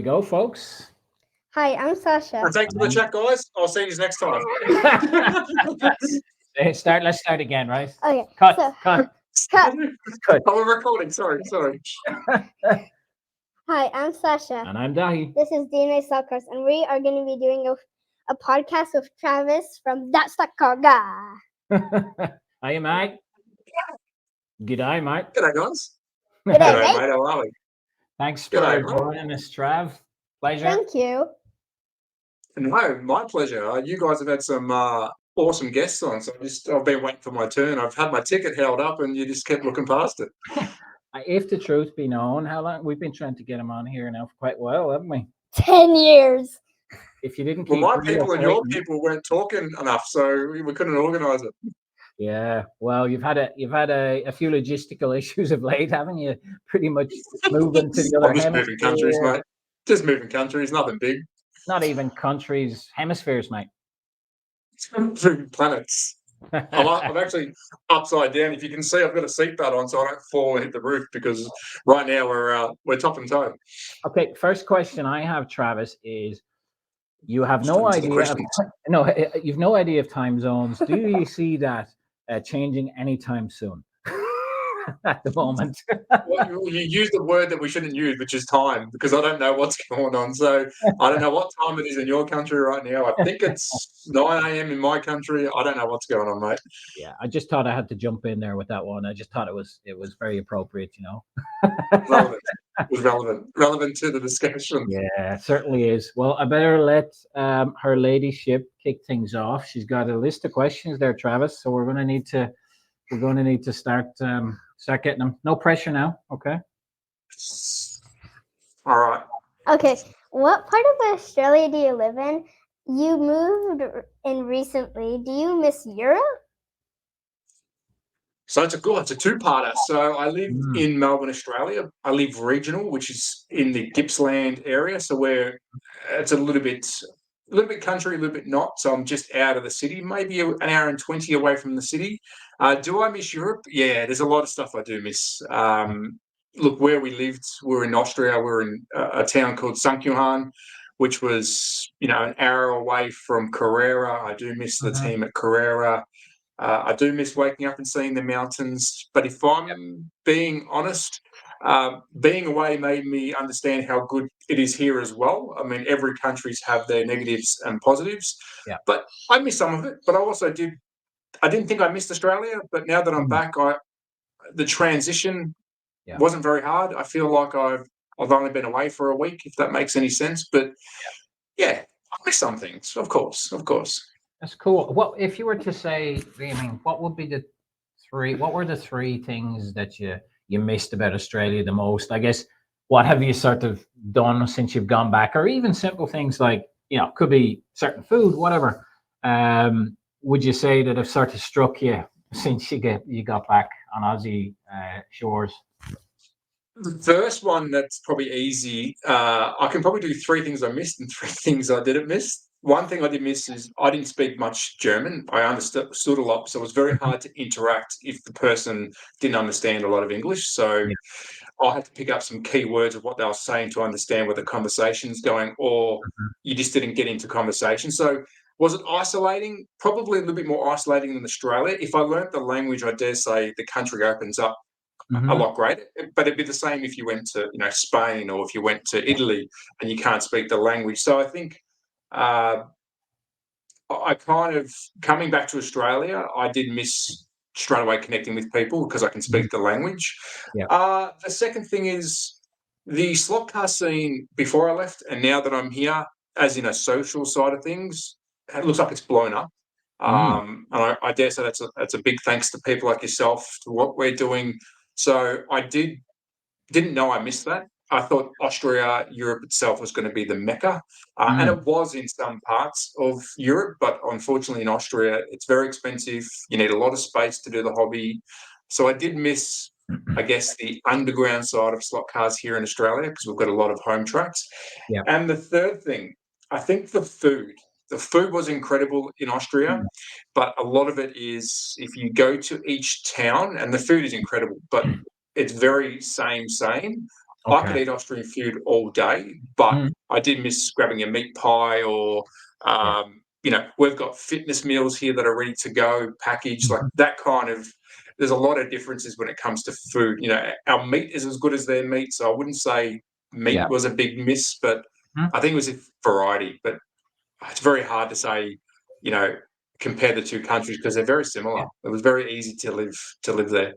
we go, folks. Hi, I'm Sasha. And thanks for the chat, guys. I'll see you next time. Let's start again, right? Okay. Cut. So, Cut. cut. Cut. Oh, we're recording. Sorry. Hi, I'm Sasha. And I'm Dahi. This is DNA Stalkers, and we are going to be doing a podcast with Travis from ThatSlotCarGuy. Hiya, mate. G'day, mate. G'day, guys. G'day, G'day, mate. mate. How are we? Thanks for G'day, mate. joining us, Trav. Pleasure. Thank you. No, my pleasure. You guys have had some awesome guests on, so I've been waiting for my turn. I've had my ticket held up, and you just kept looking past it. If the truth be known, how long we've been trying to get him on here now for quite a while, haven't we? 10 years. If you didn't Well, keep my me people up and your waiting- people weren't talking enough, so we couldn't organise it. Yeah, well, you've had a few logistical issues of late, haven't you? Pretty much moving to the other I'm just hemisphere. moving countries, mate. Just moving countries, nothing big. Not even countries, hemispheres, mate. Moving planets. I'm actually upside down. If you can see, I've got a seatbelt on, so I don't fall and hit the roof because right now we're top and toe. Okay, first question I have, Travis, is you have no Answer the idea. questions. You've no idea of time zones. Do you see that changing anytime soon? At the moment. Well, you use the word that we shouldn't use, which is time, because I don't know what's going on. So I don't know what time it is in your country right now. I think it's 9 a.m. in my country. I don't know what's going on, mate. Yeah, I just thought I had to jump in there with that one. I just thought it was very appropriate, you know. Relevant. It was relevant to the discussion. Yeah, it certainly is. Well, I better let her ladyship kick things off. She's got a list of questions there, Travis. So we're going to need to start getting them. No pressure now, okay? All right. Okay, what part of Australia do you live in? You moved in recently. Do you miss Europe? So it's a two-parter. So I live in Melbourne, Australia. I live regional, which is in the Gippsland area. So it's a little bit country, a little bit not. So I'm just out of the city, maybe an hour and 20 away from the city. Do I miss Europe? Yeah, there's a lot of stuff I do miss. Look, where we lived, we're in Austria. We're in a town called St. Johann, which was, an hour away from Carrera. I do miss the team at Carrera. I do miss waking up and seeing the mountains. But if I'm being honest, being away made me understand how good it is here as well. I mean, every country's have their negatives and positives. Yeah. But I miss some of it. But I didn't think I missed Australia. But now that I'm back, the transition wasn't very hard. I feel like I've only been away for a week, if that makes any sense. But yeah, I miss some things, of course. That's cool. What if you were to say? I mean, what would be the three? What were the three things that you missed about Australia the most? I guess. What have you sort of done since you've gone back, or even simple things like could be certain food, whatever. Would you say that have sort of struck you since you got back on Aussie shores? The first one that's probably easy. I can probably do three things I missed and three things I didn't miss. One thing I did miss is I didn't speak much German. I understood a lot, so it was very hard to interact if the person didn't understand a lot of English. So I had to pick up some key words of what they were saying to understand where the conversation's going, or you just didn't get into conversation. So was it isolating? Probably a little bit more isolating than Australia. If I learnt the language, I dare say the country opens up a lot greater. But it'd be the same if you went to Spain or if you went to Italy and you can't speak the language. So I think I kind of, coming back to Australia, I did miss straight away connecting with people because I can speak the language. The second thing is the slot car scene before I left and now that I'm here, as in a social side of things, it looks like it's blown up. And I dare say that's a big thanks to people like yourself, to what we're doing. So I didn't know I missed that. I thought Austria, Europe itself was going to be the mecca, and it was in some parts of Europe, but unfortunately in Austria, it's very expensive. You need a lot of space to do the hobby. So I did miss, I guess, the underground side of slot cars here in Australia because we've got a lot of home tracks. Yeah. And the third thing, I think the food. The food was incredible in Austria, but a lot of it is if you go to each town, and the food is incredible, but it's very same. I could Okay. eat Austrian food all day, but Mm, I did miss grabbing a meat pie or, yeah. we've got fitness meals here that are ready to go, packaged, like Mhm. that kind of. There's a lot of differences when it comes to food. Our meat is as good as their meat, so I wouldn't say Yeah. meat was a big miss, but Mm, I think it was a variety. But it's very hard to say, you know, compare the two countries because they're very yeah. similar. It was very easy to live there.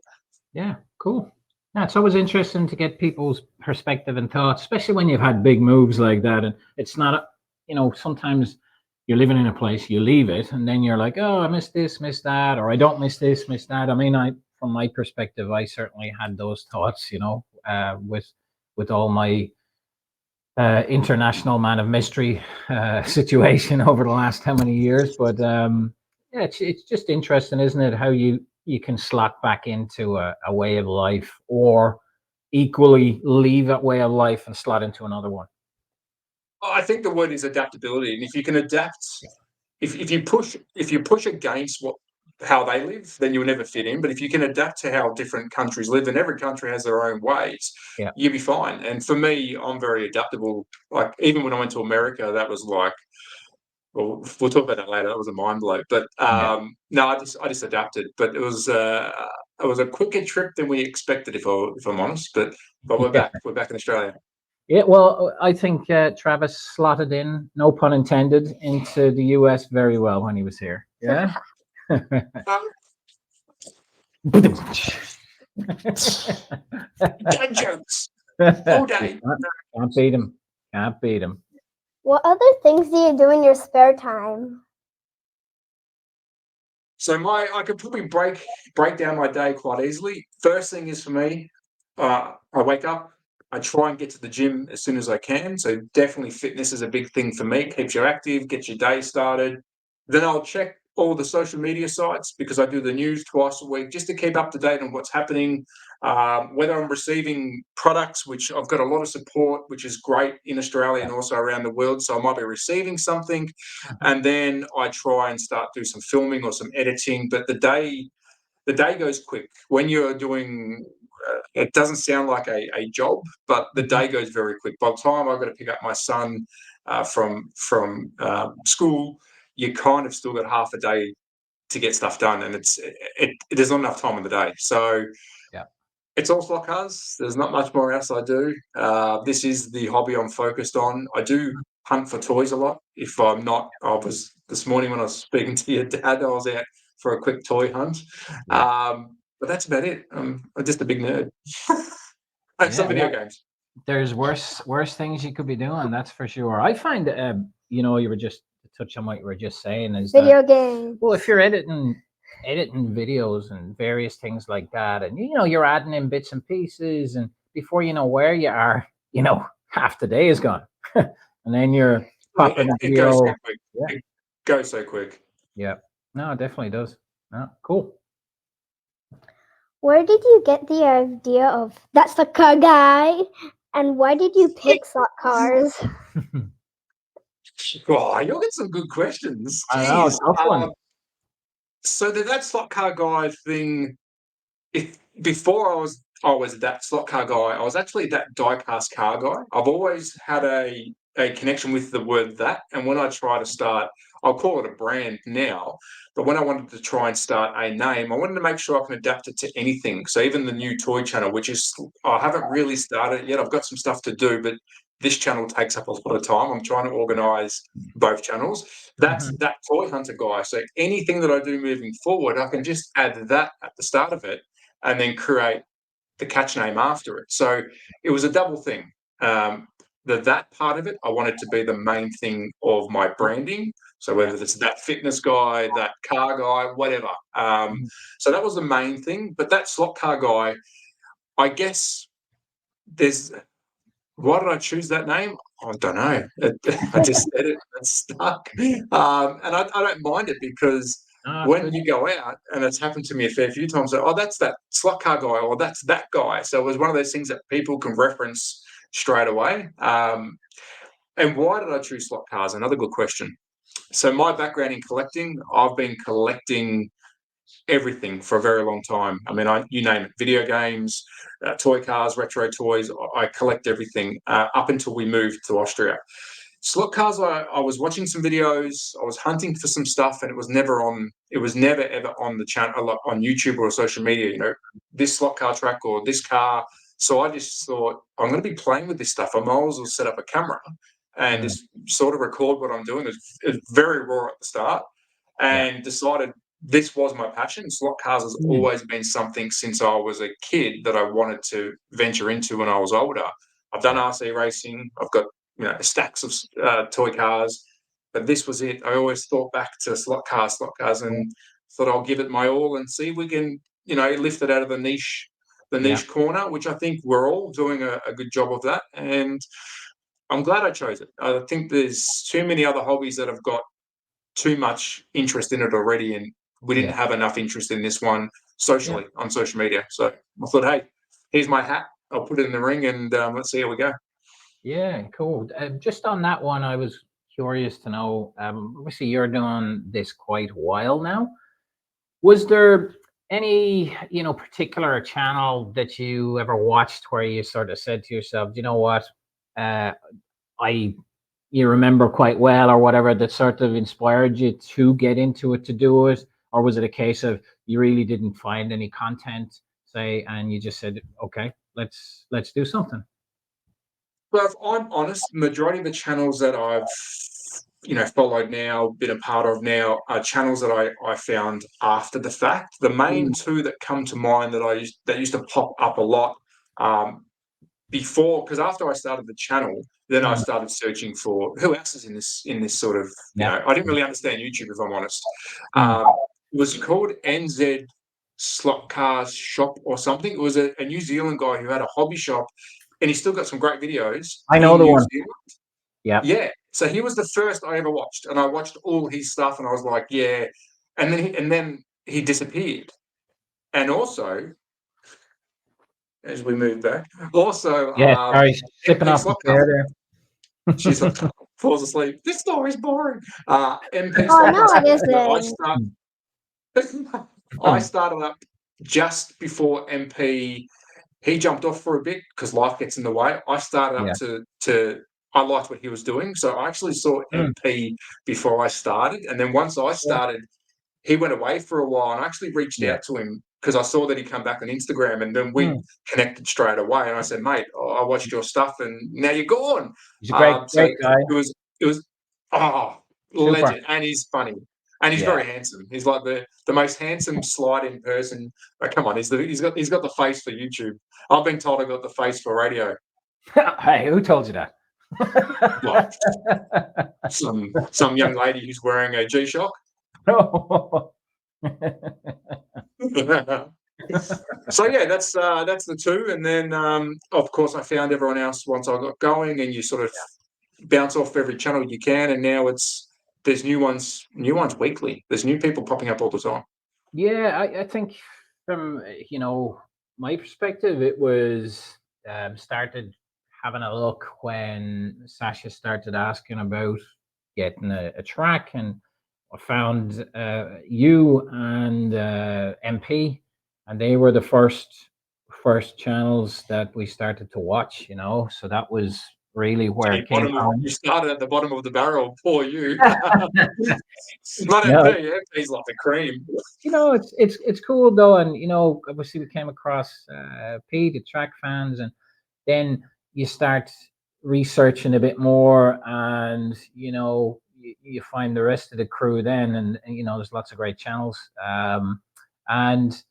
Yeah. Cool. Yeah, it's always interesting to get people's perspective and thoughts, especially when you've had big moves like that. And it's not, sometimes you're living in a place, you leave it, and then you're like, oh, I miss this, miss that, or I don't miss this, miss that. I mean, from my perspective, I certainly had those thoughts, with all my international man of mystery situation over the last how many years. But yeah, it's just interesting, isn't it? How you can slot back into a way of life, or equally leave that way of life and slot into another one. I think the word is adaptability, and if you can adapt, Yeah. if you push against how they live, then you'll never fit in. But if you can adapt to how different countries live, and every country has their own ways, Yeah. you'll be fine. And for me, I'm very adaptable. Like even when I went to America, that was like, well, we'll talk about that later. That was a mind blow. But Yeah. no, I just adapted. But it was a quicker trip than we expected, if I'm honest. But we're Yeah. back. We're back in Australia. Yeah, well, I think Travis slotted in, no pun intended, into the US very well when he was here. Yeah. Um, dad jokes all day. Can't beat him. Can't beat him. What other things do you do in your spare time? So I could probably break down my day quite easily. First thing is for me, I wake up, I try and get to the gym as soon as I can. So definitely fitness is a big thing for me. Keeps you active, gets your day started. Then I'll check all the social media sites because I do the news twice a week just to keep up to date on what's happening. Whether I'm receiving products, which I've got a lot of support, which is great in Australia and also around the world. So I might be receiving something, Mhm. and then I try and start do some filming or some editing. But the day goes quick when you're doing. It doesn't sound like a job, but the Mhm. day goes very quick. By the time I've got to pick up my son from school, you kind of still got half a day to get stuff done, and there's not enough time in the day. So Yeah. it's all slot cars. There's not much more else I do. This is the hobby I'm focused on. I do hunt for toys a lot. If I'm not, I was this morning when I was speaking to your dad, I was out for a quick toy hunt. Yeah. But that's about it. I'm just a big nerd. I have Yeah. some video Well, games. there's worse things you could be doing. That's for sure. I find, you were just to touch on what you were just saying is that, Video games. well, if you're editing videos and various things like that, and you're adding in bits and pieces, and before you know where you are, half the day is gone, and then you're popping a It goes so video. quick. Yeah. It goes so quick. Yeah. No, it definitely does. No, cool. Where did you get the idea of that's the car guy? And why did you pick slot cars? Oh, you'll get some good questions. I know, Jeez. tough one. So that slot car guy thing. If before I was that slot car guy, I was actually that diecast car guy. I've always had a connection with the word that, and when I try to start, I'll call it a brand now. But when I wanted to try and start a name, I wanted to make sure I can adapt it to anything. So even the new toy channel, which is I haven't really started it yet. I've got some stuff to do, but this channel takes up a lot of time. I'm trying to organise both channels. That's Mhm. that toy hunter guy. So anything that I do moving forward, I can just add that at the start of it and then create the catch name after it. So it was a double thing. Um, that part of it, I wanted to be the main thing of my branding. So Yeah. whether it's that fitness guy, that car guy, whatever. Mhm. So that was the main thing. But that slot car guy, I guess there's. Why did I choose that name? I don't know. I just said it. It stuck, and I don't mind it because No, it's when good. you go out, and it's happened to me a fair few times, so, oh, that's that slot car guy, or that's that guy. So it was one of those things that people can reference straight away. And why did I choose slot cars? Another good question. So my background in collecting, I've been collecting everything for a very long time. I mean, you name it, video games, toy cars, retro toys. I collect everything up until we moved to Austria. Slot cars, I was watching some videos, I was hunting for some stuff, and it was never ever on the channel, like on YouTube or social media, this slot car track or this car. So I just thought, I'm going to be playing with this stuff. I might as well set up a camera and just sort of record what I'm doing. It was very raw at the start, and decided this was my passion. Slot cars has always been something since I was a kid that I wanted to venture into when I was older. I've done RC racing. I've got stacks of toy cars, but this was it. I always thought back to slot cars, and thought I'll give it my all and see if we can, lift it out of the niche corner, which I think we're all doing a good job of that. And I'm glad I chose it. I think there's too many other hobbies that have got too much interest in it already, and we didn't have enough interest in this one socially on social media. So I thought, hey, here's my hat. I'll put it in the ring, and let's see how we go. Yeah, cool. Just on that one, I was curious to know. Obviously, you're doing this quite a while now. Was there any, particular channel that you ever watched where you sort of said to yourself, you know what, you remember quite well, or whatever, that sort of inspired you to get into it, to do it? Or was it a case of you really didn't find any content, say, and you just said, okay, let's do something? Well, if I'm honest, the majority of the channels that I've followed now, been a part of now, are channels that I found after the fact. The main two that come to mind that used to pop up a lot before, because after I started the channel, then I started searching for who else is in this sort of, I didn't really understand YouTube, if I'm honest. It was called NZ Slot Cars Shop or something. It was a New Zealand guy who had a hobby shop, and he's still got some great videos. I know the one. Yeah. So he was the first I ever watched, and I watched all his stuff, and I was like, yeah. And then he disappeared. And also, as we move back, also, Sorry, slipping MP off the Slot chair Car. there. She's like, falls asleep. This story's boring. MP Oh Slot no, Car. it isn't. I started up just before MP. He jumped off for a bit because life gets in the way. I started up to I liked what he was doing, so I actually saw MP before I started, and then once I started, he went away for a while, and I actually reached out to him because I saw that he'd come back on Instagram, and then we connected straight away. And I said, mate, I watched your stuff, and now you're gone. He's a great guy. It was legend, and he's funny. And he's very handsome. He's like the most handsome slide-in person. Oh, come on, he's got the face for YouTube. I've been told I got the face for radio. Hey, who told you that? Well, some young lady who's wearing a G-Shock. So yeah, that's the two, and then of course I found everyone else once I got going, and you sort of bounce off every channel you can, and now there's new ones weekly. There's new people popping up all the time. Yeah, I think from my perspective, it was started having a look when Sasha started asking about getting a track, and I found you and MP, and they were the first channels that we started to watch. So that was really where it came from. You started at the bottom of the barrel, poor you. Not MP. MP's like the cream. It's cool though, and obviously we came across P, the track fans, and then you start researching a bit more, and you find the rest of the crew then, and there's lots of great channels, and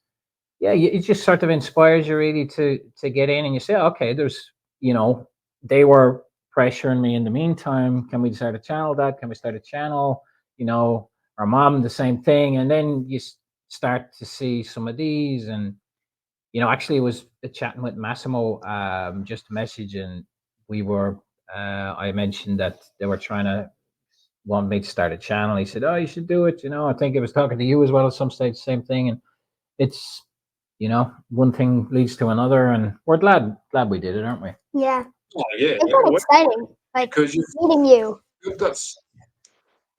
it just sort of inspires you really to get in, and you say, okay, there's they were pressuring me in the meantime, can we start a channel? Can we start a channel? Our mom, the same thing, and then you start to see some of these, and actually, it was chatting with Massimo, just a message, and we were. I mentioned that they were trying to want me to start a channel. He said, "Oh, you should do it." I think I was talking to you as well at some stage, same thing, and it's one thing leads to another, and we're glad we did it, aren't we? Yeah. Oh yeah. It's quite exciting, like because meeting you. You've got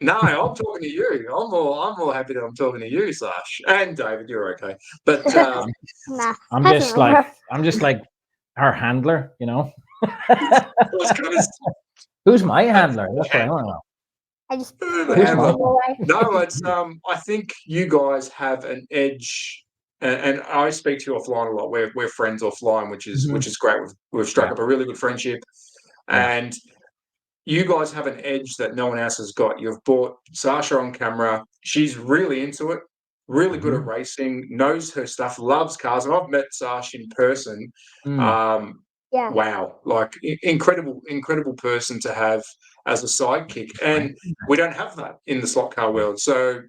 No, I'm talking to you. I'm more happy that I'm talking to you, Sash, and David. You're okay, but Nah, I'm that's just not like rough. I'm just like her handler, you know. it's kind of Who's my handler? That's what I want to know. I just the push Who's my handler. people away. No, it's I think you guys have an edge, and I speak to you offline a lot. We're friends offline, which Mhm. is great. We've struck Yeah, up a really good friendship, yeah. and you guys have an edge that no one else has got. You've brought Sasha on camera. She's really into it, really good at Mhm. racing, knows her stuff, loves cars. And I've met Sasha in person. Mm. Yeah. Wow, like incredible person to have as a sidekick. Right. And we don't have that in the slot car world. So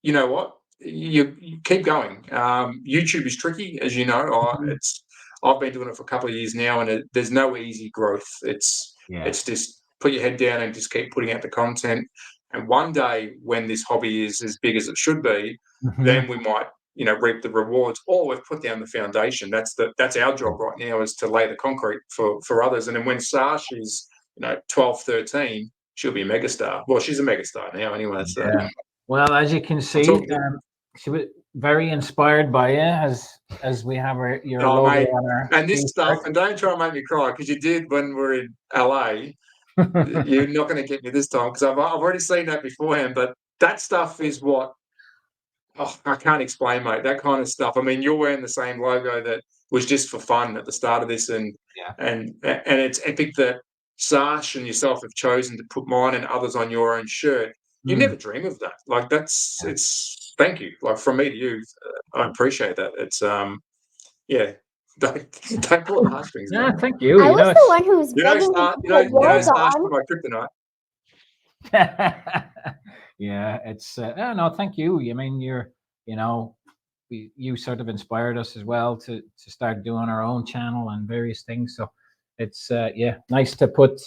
you know what? You keep going. YouTube is tricky, as you know. Mhm. I've been doing it for a couple of years now, and there's no easy growth. Yeah. It's just put your head down and just keep putting out the content. And one day, when this hobby is as big as it should be, then Mhm. we might, reap the rewards. Or we've put down the foundation. That's our job right now, is to lay the concrete for others. And then when Sash is, 12, 13, she'll be a megastar. Well, she's a megastar now, anyway. So Yeah. Well, as you can I'm see, talking to she was very inspired by you, as we have your Oh, logo mate, on our and this stuff, t-shirt. and don't try and make me cry, because you did when we're in LA. You're not going to get me this time, because I've already seen that beforehand. But that stuff is what I can't explain, mate. That kind of stuff. I mean, you're wearing the same logo that was just for fun at the start of this, and Yeah. and it's epic that Sash and yourself have chosen to put mine and others on your own shirt. You never Mm. dream of that. Like that's Yeah. it's thank you. Like from me to you, I appreciate that. It's yeah. Don't pull the heartstrings, Yeah. man. Thank you. I You know, was the it's one who was begging to put yours Sash on. for my kryptonite. yeah. It's no. Thank you. I mean, you know, you sort of inspired us as well to start doing our own channel and various things. So it's yeah, nice to put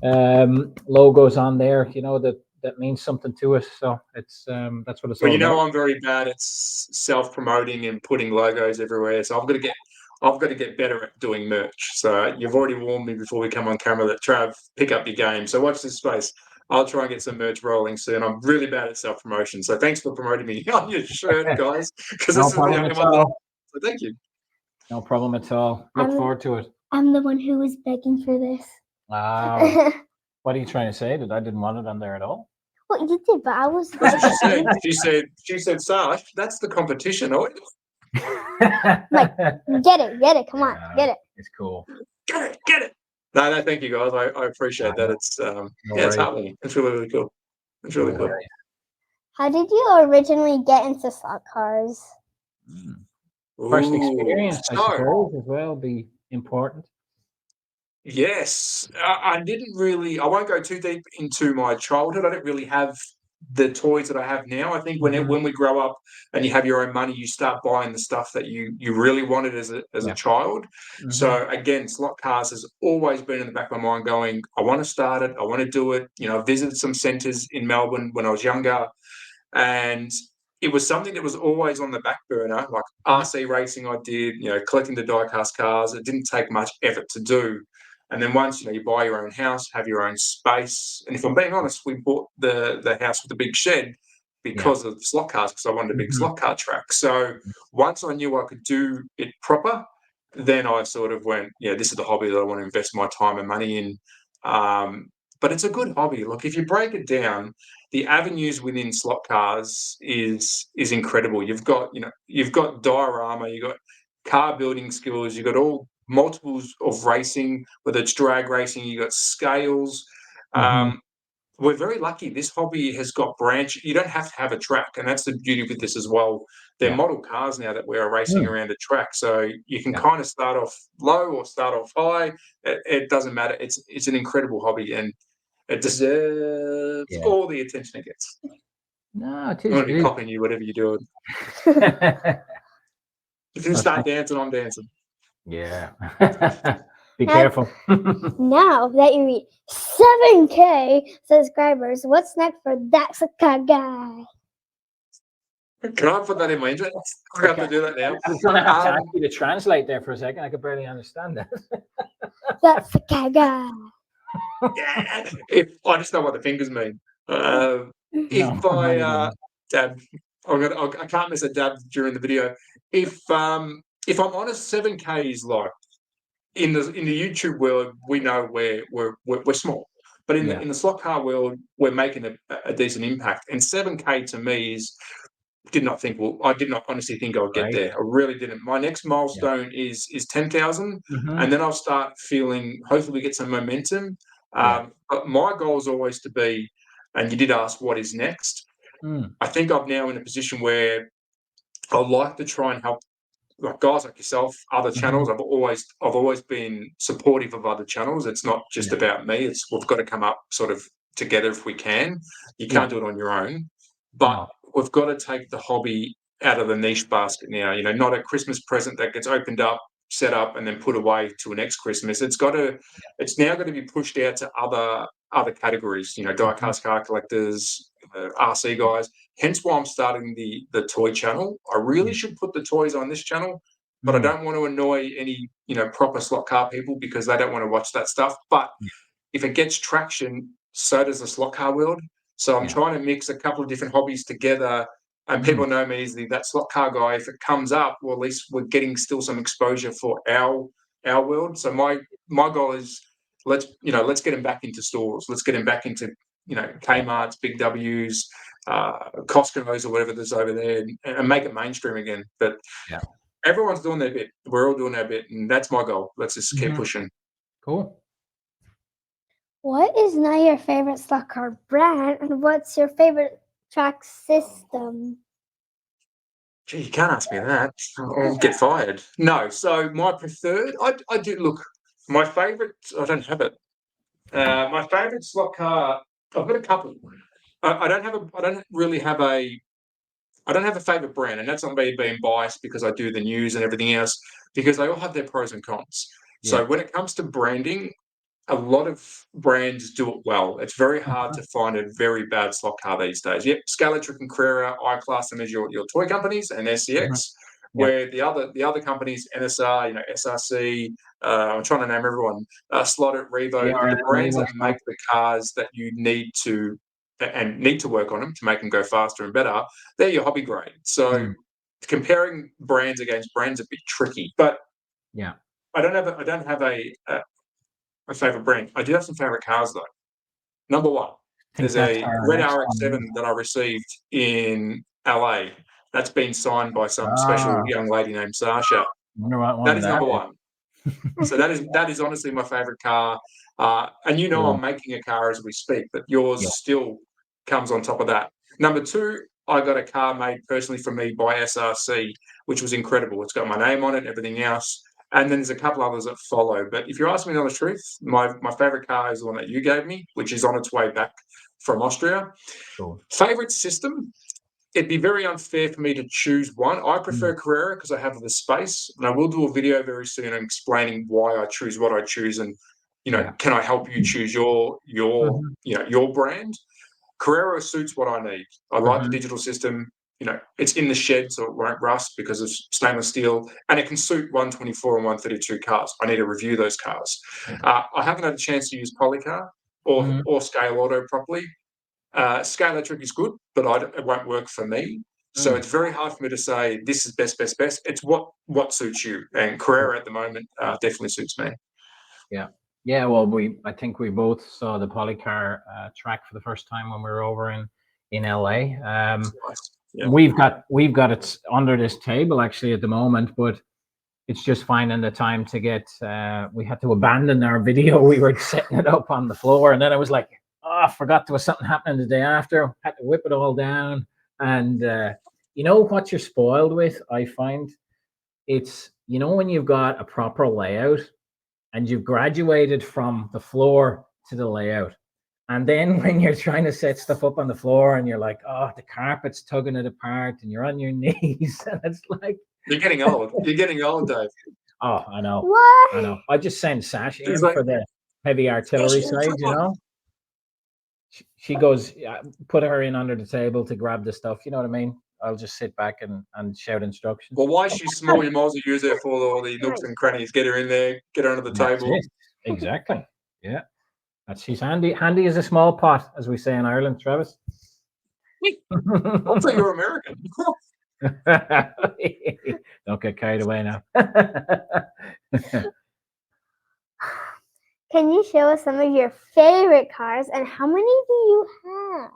logos on there. You know that means something to us. So it's that's what it's Well, all about. I'm very bad at self-promoting and putting logos everywhere. So I've got to get better at doing merch. So you've already warned me before we come on camera that Trav, pick up your game. So watch this space. I'll try and get some merch rolling soon. I'm really bad at self-promotion. So thanks for promoting me on your shirt, guys, because No this is the problem only at one that. all. So thank you. No problem at all. Look I'm- forward to it. I'm the one who was begging for this. Wow. What are you trying to say? That I didn't want it on there at all? Well, you did, but I was. That's what she said. She said, Sash, that's the competition. Oh, Like, get it. Come on, Yeah, get it. it's cool. get it. No, thank you, guys. I appreciate that. No, It's no it's worries. heartwarming. It's really cool. It's No really cool. worries. How did you originally get into slot cars? Mm. First Ooh, experience, I so suppose, as well, be important. yes, I didn't really. I won't go too deep into my childhood. I didn't really have the toys that I have now. I think Mhm. when we grow up and you have your own money, you start buying the stuff that you really wanted as a Yeah. child. Mhm. So again, slot cars has always been in the back of my mind. Going, I want to start it. I want to do it. I visited some centres in Melbourne when I was younger, and it was something that was always on the back burner. Like RC racing, I did. Collecting the diecast cars. It didn't take much effort to do. And then once you buy your own house, have your own space. And if I'm being honest, we bought the house with the big shed Yeah. because of slot cars, because I wanted a big Mhm. slot car track. So once I knew I could do it proper, then I sort of went, yeah, this is the hobby that I want to invest my time and money in. But it's a good hobby. Look, if you break it down, the avenues within slot cars is incredible. You've got diorama, you've got car building skills, you've got all multiples of racing, whether it's drag racing, you've got scales. Mhm. We're very lucky. This hobby has got branch. You don't have to have a track, and that's the beauty with this as well. They're Yeah. model cars now that we're racing Mm. around a track, so you can Yeah. kind of start off low or start off high. It doesn't matter. It's an incredible hobby, and it deserves Yeah. all the attention it gets. No, it I'm is. going to be copying you, whatever you're doing. If you Well, start dancing, I'm dancing. yeah. Be Now- careful. Now that you reach 7K subscribers, what's next for ThatSlotCarGuy? Can I put that in my intro? I have to do that now. I was going to have to Um, ask you to translate there for a second. I could barely understand that. ThatSlotCarGuy. Yeah, if I just know what the fingers mean. No, If not I even. dab, I can't miss a dab during the video. If I'm honest, 7K is like in the YouTube world, we know we're small, but in Yeah, the slot car world, we're making a decent impact. And 7K to me is I did not honestly think I would get right. there. I really didn't. My next Yeah. milestone is 10,000, and Hmm. then I'll start feeling. Hopefully, we get some momentum. Yeah. But my goal is always to be. And you did ask what is next. Mm. I think I'm now in a position where I like to try and help like guys like yourself, other Hmm. channels. I've always been supportive of other channels. It's not just Yeah. about me. It's we've got to come up sort of together if we can. You Yeah. can't do it on your own, but No. we've got to take the hobby out of the niche basket now. Not a Christmas present that gets opened up, set up, and then put away till next Christmas. It's got to. It's now going to be pushed out to other categories. Mhm. Diecast car collectors, RC guys. Hence why I'm starting the toy channel. I really Yeah. should put the toys on this channel, but I Mm. don't want to annoy any proper slot car people because they don't want to watch that stuff. But Yeah. if it gets traction, so does the slot car world. So I'm Yeah. trying to mix a couple of different hobbies together. And Mm. people know me as that slot car guy. If it comes up, well, at least we're getting still some exposure for our world. So my goal is let's get him back into stores. Let's get him back into Yeah. Kmart's, Big W's, Costco's or whatever there's over there, and make it mainstream again. But Yeah. everyone's doing their bit. We're all doing our bit, and that's my goal. Let's just keep Hmm. pushing. Cool. What is now your favorite slot car brand, and what's your favorite track system? Gee, you can't ask me that. I'll get fired. No. So my preferred, I do look. My favourite, I don't have it. My favourite slot car, I've got a couple. I don't have a. I don't really have a. I don't have a favourite brand, and that's not me being biased because I do the news and everything else. Because they all have their pros and cons. Yeah. So when it comes to branding, a lot of brands do it well. It's very hard Uh-huh. to find a very bad slot car these days. Yep, Scalatric and Carrera, I class them as your toy companies, and Mhm. SCX, Yeah. where the other companies, NSR, SRC, I'm trying to name everyone, Slot it, Revo, the ARM, brands Revo that make stuff. the cars that you need to work on them to make them go faster and better, they're your hobby grade. So Mm. comparing brands against brands is a bit tricky, but Yeah. I don't have a favorite brand. I do have some favorite cars though. Number one, I think there's that's a our red next one. RX-7 that I received in LA. That's been signed by some special Ah, young lady named Sasha. wonder what That one is that number is. one. So that is honestly my favorite car. And Cool. I'm making a car as we speak, but Yeah. yours still comes on top of that. Number two, I got a car made personally for me by SRC, which was incredible. It's got my name on it, everything else. And then there's a couple others that follow. But if you ask me the truth, my favorite car is the one that you gave me, which is on its way back from Austria. Cool. Favorite system? It'd be very unfair for me to choose one. I Mm. prefer Carrera because I have the space, and I will do a video very soon explaining why I choose what I choose, and Yeah. can I help you choose Mhm. your brand? Carrera suits what I need. I like the Mhm. digital system. It's in the shed, so it won't rust because of stainless steel, and it can suit 124 and 132 cars. I need to review those cars. I haven't had a chance to use Polycar Mhm. or Scale Auto properly. Scale Electric is good, but it won't work for me. So Mm. it's very hard for me to say this is best, best, best. It's what suits you. And Carrera at the moment definitely suits me. Yeah. Yeah. Well, I think we both saw the Polycar track for the first time when we were over in LA. It's nice. Yeah. We've got it under this table actually at the moment, but it's just finding the time to get. We had to abandon our video. We were setting it up on the floor, and then I was like, "Oh, I forgot there was something happening the day after." Had to whip it all down, and you know what you're spoiled with. I find it's when you've got a proper layout and you've graduated from the floor to the layout. And then when you're trying to set stuff up on the floor and you're like, oh, the carpet's tugging it apart and you're on your knees. And it's like, You're getting old. You're getting old, Dave. oh, I know. I What? know. I just send Sash He's in like, for the heavy artillery side, come on. She goes, put her in under the table to grab the stuff. You know what I mean? I'll just sit back and shout instructions. Well, why is she small? You might as well use her for all the nooks and crannies. Get her in there. Get her under the That's table. it. Exactly. Yeah. She's handy. Handy as a small pot, as we say in Ireland, Travis. Also, you're American. Don't get carried away now. Can you show us some of your favorite cars and how many do you have?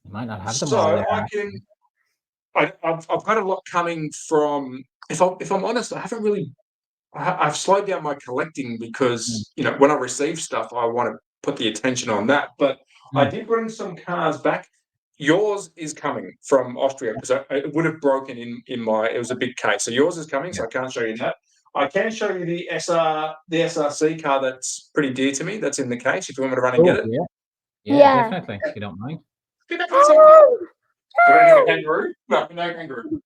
You might not have them So all there. I can. I've got a lot coming from. If I'm honest, I haven't really. I've slowed down my collecting because when I receive stuff, I want to put the attention on that. But I did bring some cars back. Yours is coming from Austria because it would have broken in my. It was a big case, so yours is coming. So I can't show you that. I can show you the SRC car that's pretty dear to me. That's in the case. If you want me to run and get it. Yeah, definitely. If you don't mind. Oh, Do I get a kangaroo? No kangaroo.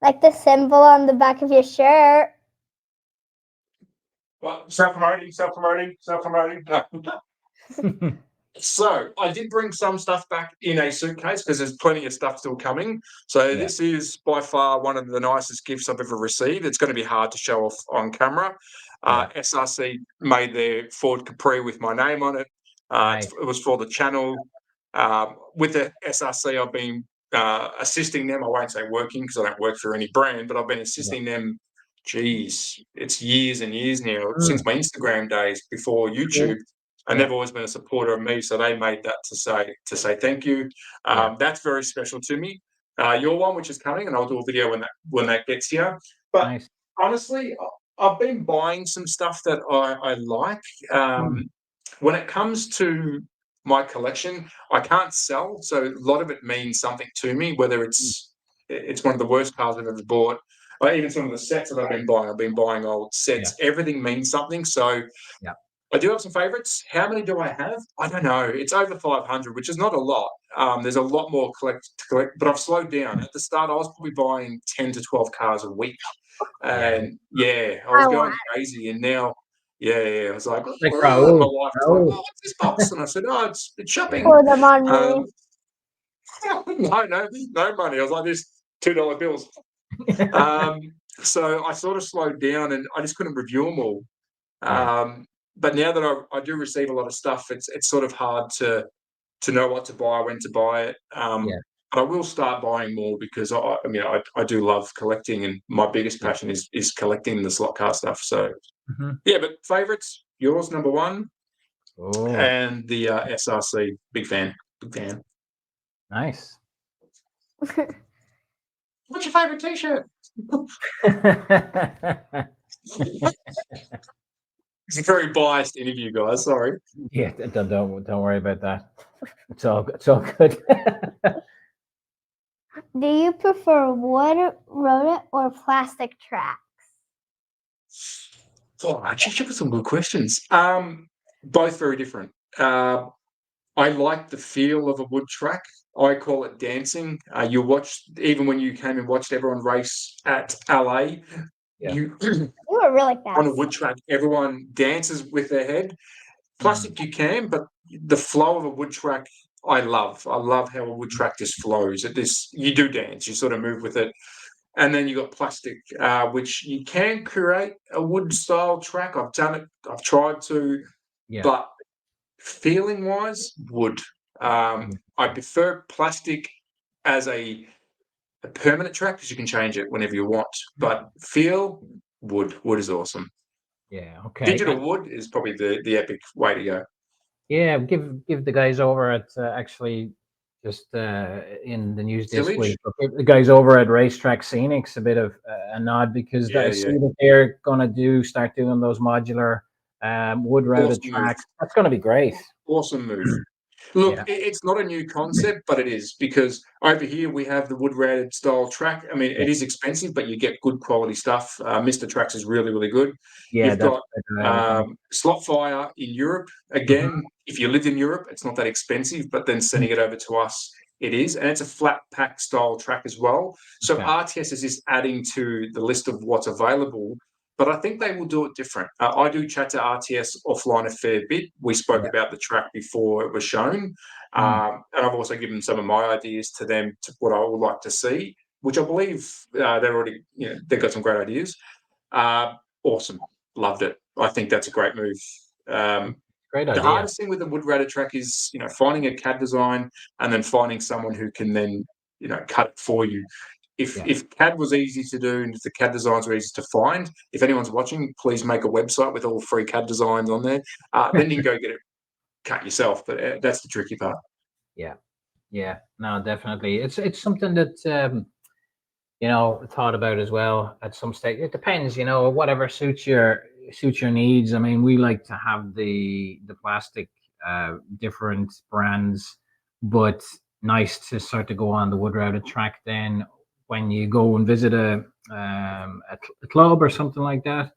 like the symbol on the back of your shirt. Well, self-promoting. No. So I did bring some stuff back in a suitcase because there's plenty of stuff still coming. So this is by far one of the nicest gifts I've ever received. It's going to be hard to show off on camera. SRC made their Ford Capri with my name on it. It was for the channel. With the SRC, I've been assisting them. I won't say working because I don't work for any brand, but I've been assisting them. Geez, it's years and years now, since my Instagram days before YouTube. And they've always been a supporter of me, so they made that to say thank you. That's very special to me. Your one, which is coming, and I'll do a video when that gets here. But honestly, I've been buying some stuff that I like. When it comes to my collection, I can't sell, so a lot of it means something to me. Whether it's one of the worst cars I've ever bought, or even some of the sets that I've been buying old sets. Everything means something. So. I do have some favorites. How many do I have? I don't know. It's over 500, which is not a lot. There's a lot more to collect, but I've slowed down. At the start, I was probably buying 10 to 12 cars a week. And I was going crazy. And now, I was like, Like my Raoul. wife was like, oh, what's this box? And I said, oh, it's shopping. Pour them on me. No money. I was like, this $2 bills. So I sort of slowed down and I just couldn't review them all. But now that I do receive a lot of stuff, it's sort of hard to know what to buy, when to buy it. But I will start buying more because I do love collecting, and my biggest passion is collecting the slot car stuff. So but favorites, yours number one, and the SRC, big fan. Nice. What's your favorite T-shirt? It's a very biased interview, guys. Sorry. Yeah, don't worry about that. It's all good. Do you prefer wood, road, or plastic tracks? Oh, actually, you got some good questions. Both very different. I like the feel of a wood track. I call it dancing. You watched, even when you came and watched everyone race at LA, You were really fast. on a wood track, everyone dances with their head. Plastic you can, but the flow of a wood track, I love. I love how a wood track just flows. You do dance, you sort of move with it. And then you got plastic, which you can create a wood style track. I've done it. I've tried to, but feeling wise, wood. I prefer plastic as a permanent track because you can change it whenever you want. But feel wood. Wood is awesome. Yeah. Okay. Digital wood is probably the epic way to go. Yeah. Give the guys over at actually just in the news this week. Give the guys over at Racetrack Scenics a bit of a nod because I see that they're gonna start doing those modular wood routed tracks. That's gonna be great. Awesome move. Look, it's not a new concept, but it is because over here we have the wood-routed style track. I mean, it is expensive, but you get good quality stuff. Mr. Tracks is really, really good. You've got SlotFire in Europe. Again, if you lived in Europe, it's not that expensive, but then sending it over to us, it is. And it's a flat pack style track as well. So RTS is just adding to the list of what's available. But I think they will do it different. I do chat to RTS offline a fair bit. We spoke about the track before it was shown. And I've also given some of my ideas to them to what I would like to see, which I believe they're already, they've got some great ideas. Awesome. loved it. I think that's a great move. Great The idea. hardest thing with the wood router track is, finding a CAD design and then finding someone who can then, cut it for you. If CAD was easy to do and if the CAD designs were easy to find, if anyone's watching, please make a website with all free CAD designs on there. Then you can go get it cut yourself. But that's the tricky part. Yeah, no, definitely. It's something that thought about as well at some stage. It depends, whatever suits your needs. I mean, we like to have the plastic, different brands, but nice to start to go on the wood routed track then when you go and visit a club or something like that.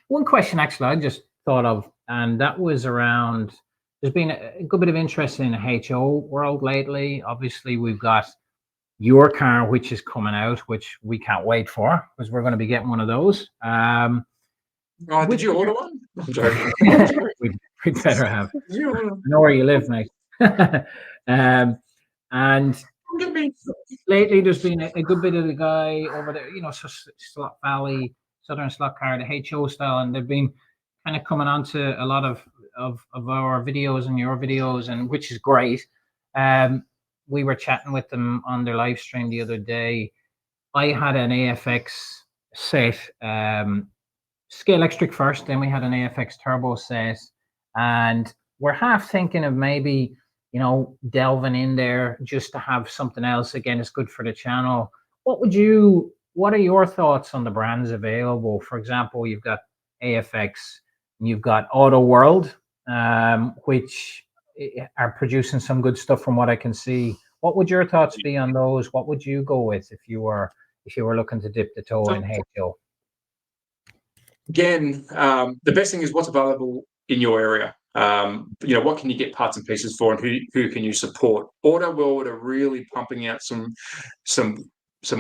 One question actually I just thought of, and that was around. There's been a good bit of interest in the HO world lately. Obviously, we've got your car, which is coming out, which we can't wait for because we're going to be getting one of those. Did you order one? I'm joking. we better have. You order- I know where you live, mate. And lately, there's been a good bit of the guy over there, Slot Valley, Southern Slot Car, the HO style, and they've been kind of coming onto a lot of our videos and your videos, and which is great. We were chatting with them on their live stream the other day. I had an AFX set, scale electric first, then we had an AFX turbo set, and we're half thinking of maybe delving in there just to have something else. Again, it's good for the channel. What are your thoughts on the brands available? For example, you've got AFX and you've got Auto World, which are producing some good stuff from what I can see. What would your thoughts be on those? What would you go with if you were looking to dip the toe in HO? Again, the best thing is what's available in your area. What can you get parts and pieces for, and who can you support? Auto World are really pumping out some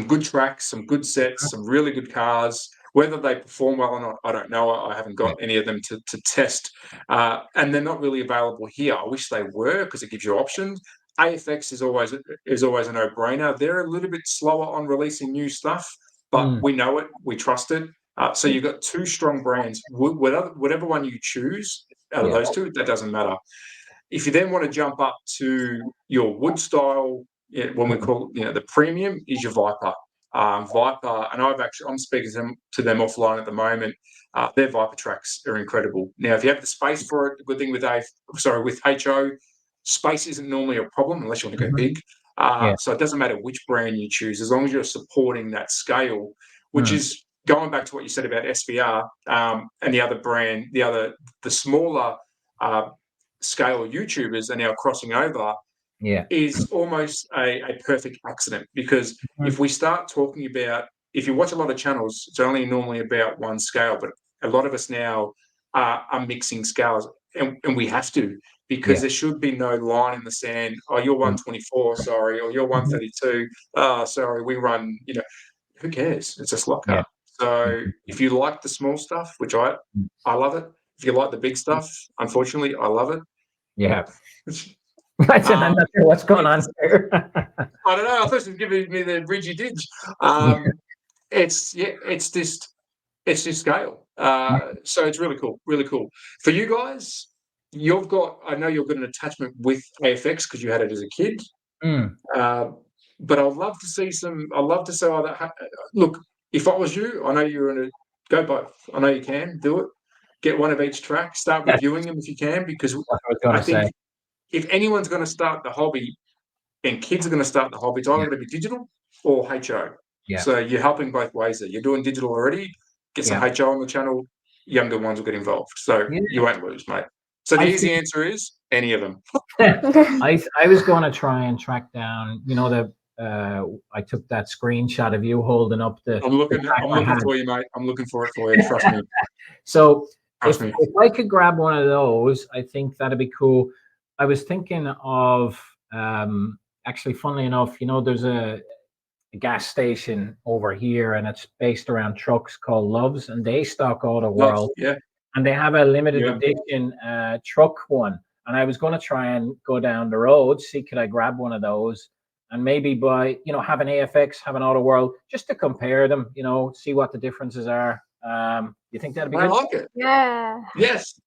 good tracks, some good sets, some really good cars. Whether they perform well or not, I don't know. I haven't got any of them to test, and they're not really available here. I wish they were because it gives you options. AFX is always a no-brainer. They're a little bit slower on releasing new stuff, but we know it, we trust it. So you've got two strong brands. Whatever one you choose out of those two, that doesn't matter. If you then want to jump up to your wood style, when we call the premium, is your Viper. Viper, and I'm speaking to them offline at the moment. Their Viper tracks are incredible. Now, if you have the space for it, the good thing with HO, space isn't normally a problem unless you want to go big. So it doesn't matter which brand you choose, as long as you're supporting that scale, which is going back to what you said about SVR and the other brand, the smaller scale YouTubers are now crossing over. Is almost a perfect accident, because if we start talking about, if you watch a lot of channels, it's only normally about one scale, but a lot of us now are mixing scales, and we have to, because there should be no line in the sand. Oh, you're 124, sorry, or you're 132. Sorry, we run. Who cares? It's a slot car. So if you like the small stuff, which I love it. If you like the big stuff, unfortunately, I love it. Yeah. I'm not sure what's going on here. I don't know. I thought you were giving me the Bridgie Didge. It's just scale. So it's really cool, really cool. For you guys, I know you've got an attachment with AFX because you had it as a kid. But I'd love to see look, if I was you, I know you're going to go both. I know you can do it. Get one of each track. Start reviewing them if you can, because I think if anyone's going to start the hobby, and kids are going to start the hobby, it's either going to be digital or HO. So you're helping both ways there. You're doing digital already, get some HO on the channel, younger ones will get involved. So you won't lose, mate. So the easy answer is any of them. I was going to try and track down, I took that screenshot of you holding up I'm looking for you, mate. I'm looking for it for you. Trust me. So if I could grab one of those, I think that'd be cool. I was thinking of actually, funnily enough, there's a gas station over here, and it's based around trucks called Loves, and they stock Auto World. And they have a limited edition truck one. And I was going to try and go down the road, see could I grab one of those, and maybe buy, have an AFX, have an Auto World, just to compare them, see what the differences are. You think that'd be I good? like it. Yeah. Yes.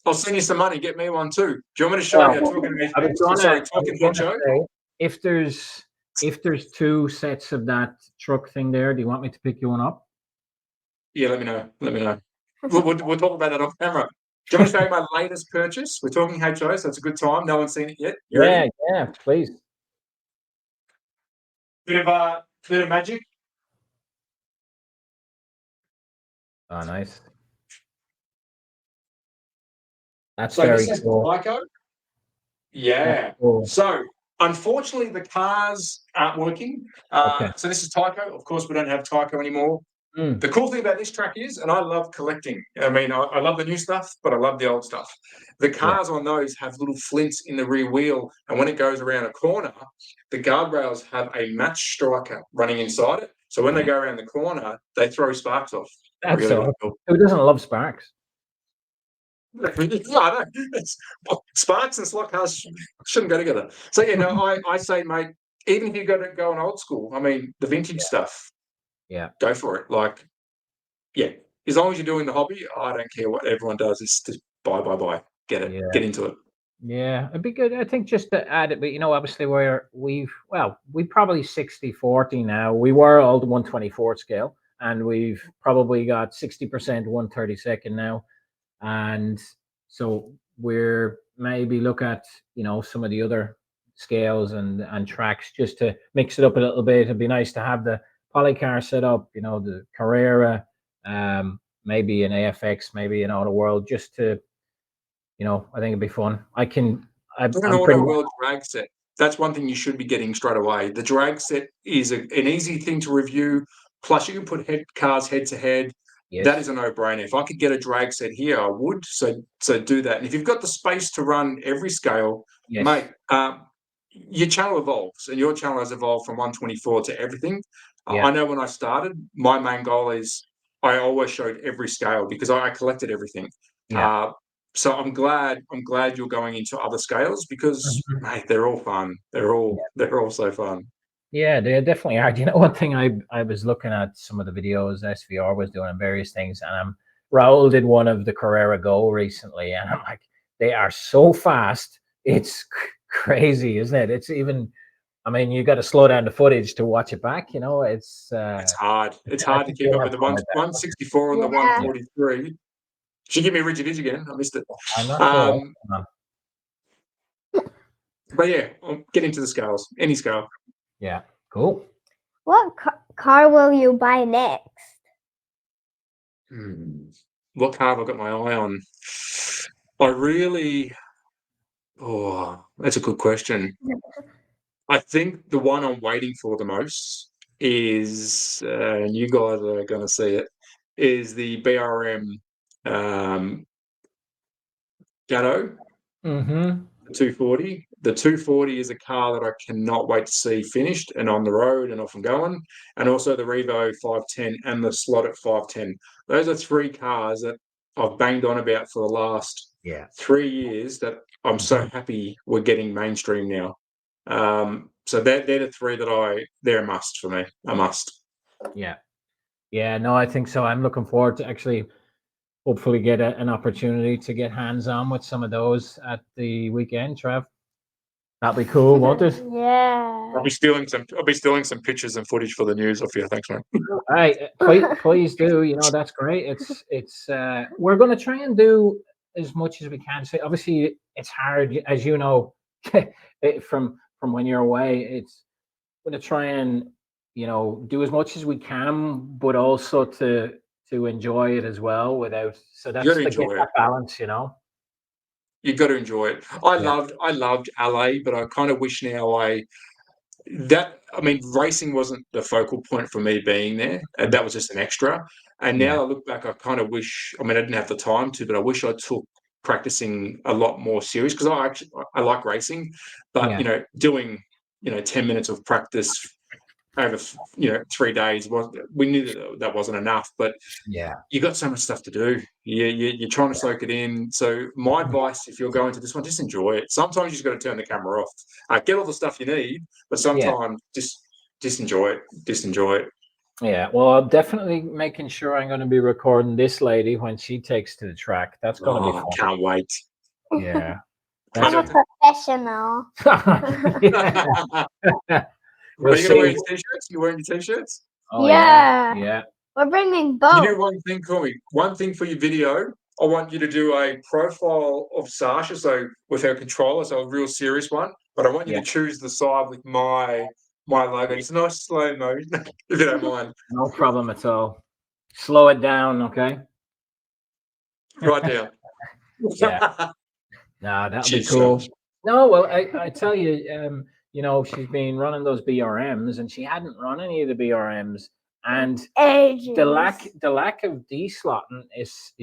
I'll send you some money. Get me one too. Do you want me to show Well, you? Talking I was talking honcho. say, if there's two sets of that truck thing there, do you want me to pick you one up? Yeah, let me know. Let me know. We'll talk about that off camera. Do you want me to show you my latest purchase? We're talking HO, so it's a good time. No one's seen it yet. You ready? Yeah, please. Bit of magic. Oh, nice. That's So very this is cool. Tyco. Yeah. That's cool. So unfortunately, the cars aren't working. Okay. So this is Tyco. Of course, we don't have Tyco anymore. Mm, The cool thing about this track is, and I love collecting. I mean, I love the new stuff, but I love the old stuff. The cars on those have little flints in the rear wheel, and when it goes around a corner, the guardrails have a match striker running inside it. So when they go around the corner, they throw sparks off. that's Really, really awesome. cool. Who doesn't love sparks? Yeah, I know. Sparks and slot cars shouldn't go together. So yeah, no, I say, mate, even if you got to go on old school, I mean, the vintage stuff, Yeah. go for it. Like, yeah, as long as you're doing the hobby, I don't care what everyone does. It's just buy, get it, Yeah. get into it. Yeah, it'd be good. I think just to add it, but obviously we probably 60/40 now. We were all the 1/24 scale, and we've probably got 60% 1/32 now. And so we're maybe look at, some of the other scales and tracks just to mix it up a little bit. It'd be nice to have the polycar set up, the Carrera, maybe an AFX, maybe an Auto World, just to, I think it'd be fun. An I'm auto pretty, world drag set. That's one thing you should be getting straight away. The drag set is an easy thing to review. Plus, you can put cars head to head. That is yes, a no-brainer. If I could get a drag set here, I would. So do that. And if you've got the space to run every scale, yes, mate, your channel evolves, and your channel has evolved from 124 to everything. yeah, I know when I started, my main goal is I always showed every scale because I collected everything. yeah. Uh, so I'm glad you're going into other scales because, Mhm. mate, they're all fun. They're all so fun. Yeah, they definitely are. One thing I was looking at some of the videos SVR was doing on various things, and Raul did one of the Carrera Go recently, and I'm like, they are so fast. It's crazy, isn't it? It's even. I mean, you got to slow down the footage to watch it back. It's. It's hard. It's I hard to think keep you'll up have with the fun with that. 164 and the Yeah. 143. Should give me Rigid Edge again. I missed it. I'm not sure. But yeah, I'll get into the scales. Any scale. Yeah, cool. What car will you buy next? What car have I got my eye on? I really. Oh, that's a good question. I think the one I'm waiting for the most is, and you guys are going to see it, is the BRM Gatto, Mm-hmm. the 240. The 240 is a car that I cannot wait to see finished and on the road and off and going. And also the Revo 510 and the Slot at 510. Those are three cars that I've banged on about for the last Yeah. 3 years that I'm so happy we're getting mainstream now. So they're the three that they're a must for me. A must. Yeah. Yeah. No, I think so. I'm looking forward to actually hopefully get an opportunity to get hands on with some of those at the weekend, Trev. That'll be cool, won't it? Yeah. I'll be stealing some pictures and footage for the news off you. Thanks, man. All right, please do. That's great. It's we're going to try and do as much as we can. So obviously, it's hard, as you know, from when you're away. It's going to try and do as much as we can, but also to enjoy it as well. So You that's got to the get enjoy it. that balance. You've got to enjoy it. I Yeah. loved LA, but I kind of wish now racing wasn't the focal point for me being there. And that was just an extra. And Yeah. now I look back, I kind of wish, I didn't have the time to, but I wish I took practicing a lot more serious because I like racing, but, Yeah. doing, 10 minutes of practice over, 3 days, we knew that wasn't enough, but Yeah. you got so much stuff to do. You're trying to soak it in. So my advice, if you're going to this one, just enjoy it. Sometimes you just got to turn the camera off. Get all the stuff you need, but Yeah. sometimes just enjoy it. Just enjoy it. Yeah, well, I'm definitely making sure I'm going to be recording this lady when she takes to the track. That's going to be Oh, can't wait. fun. Yeah. Can't I'm a wait. professional. Yeah. Are We'll you going to wear see. your t-shirts? You wearing your t-shirts? Oh yeah, Yeah. yeah, We're bringing You both. do one thing for me. One thing for your video. I want you to do a profile of Sasha, so with her controller, so a real serious one. But I want you yeah. to choose the side with my logo. It's a nice slow mo, if you don't mind. No problem at all. Slow it down, okay? Right down. Yeah. Nah, that'll be Cheers, Sasha. cool. No, well, I tell you, she's been running those BRMs, and she hadn't run any of the BRMs, and Ages. the lack of deslotting is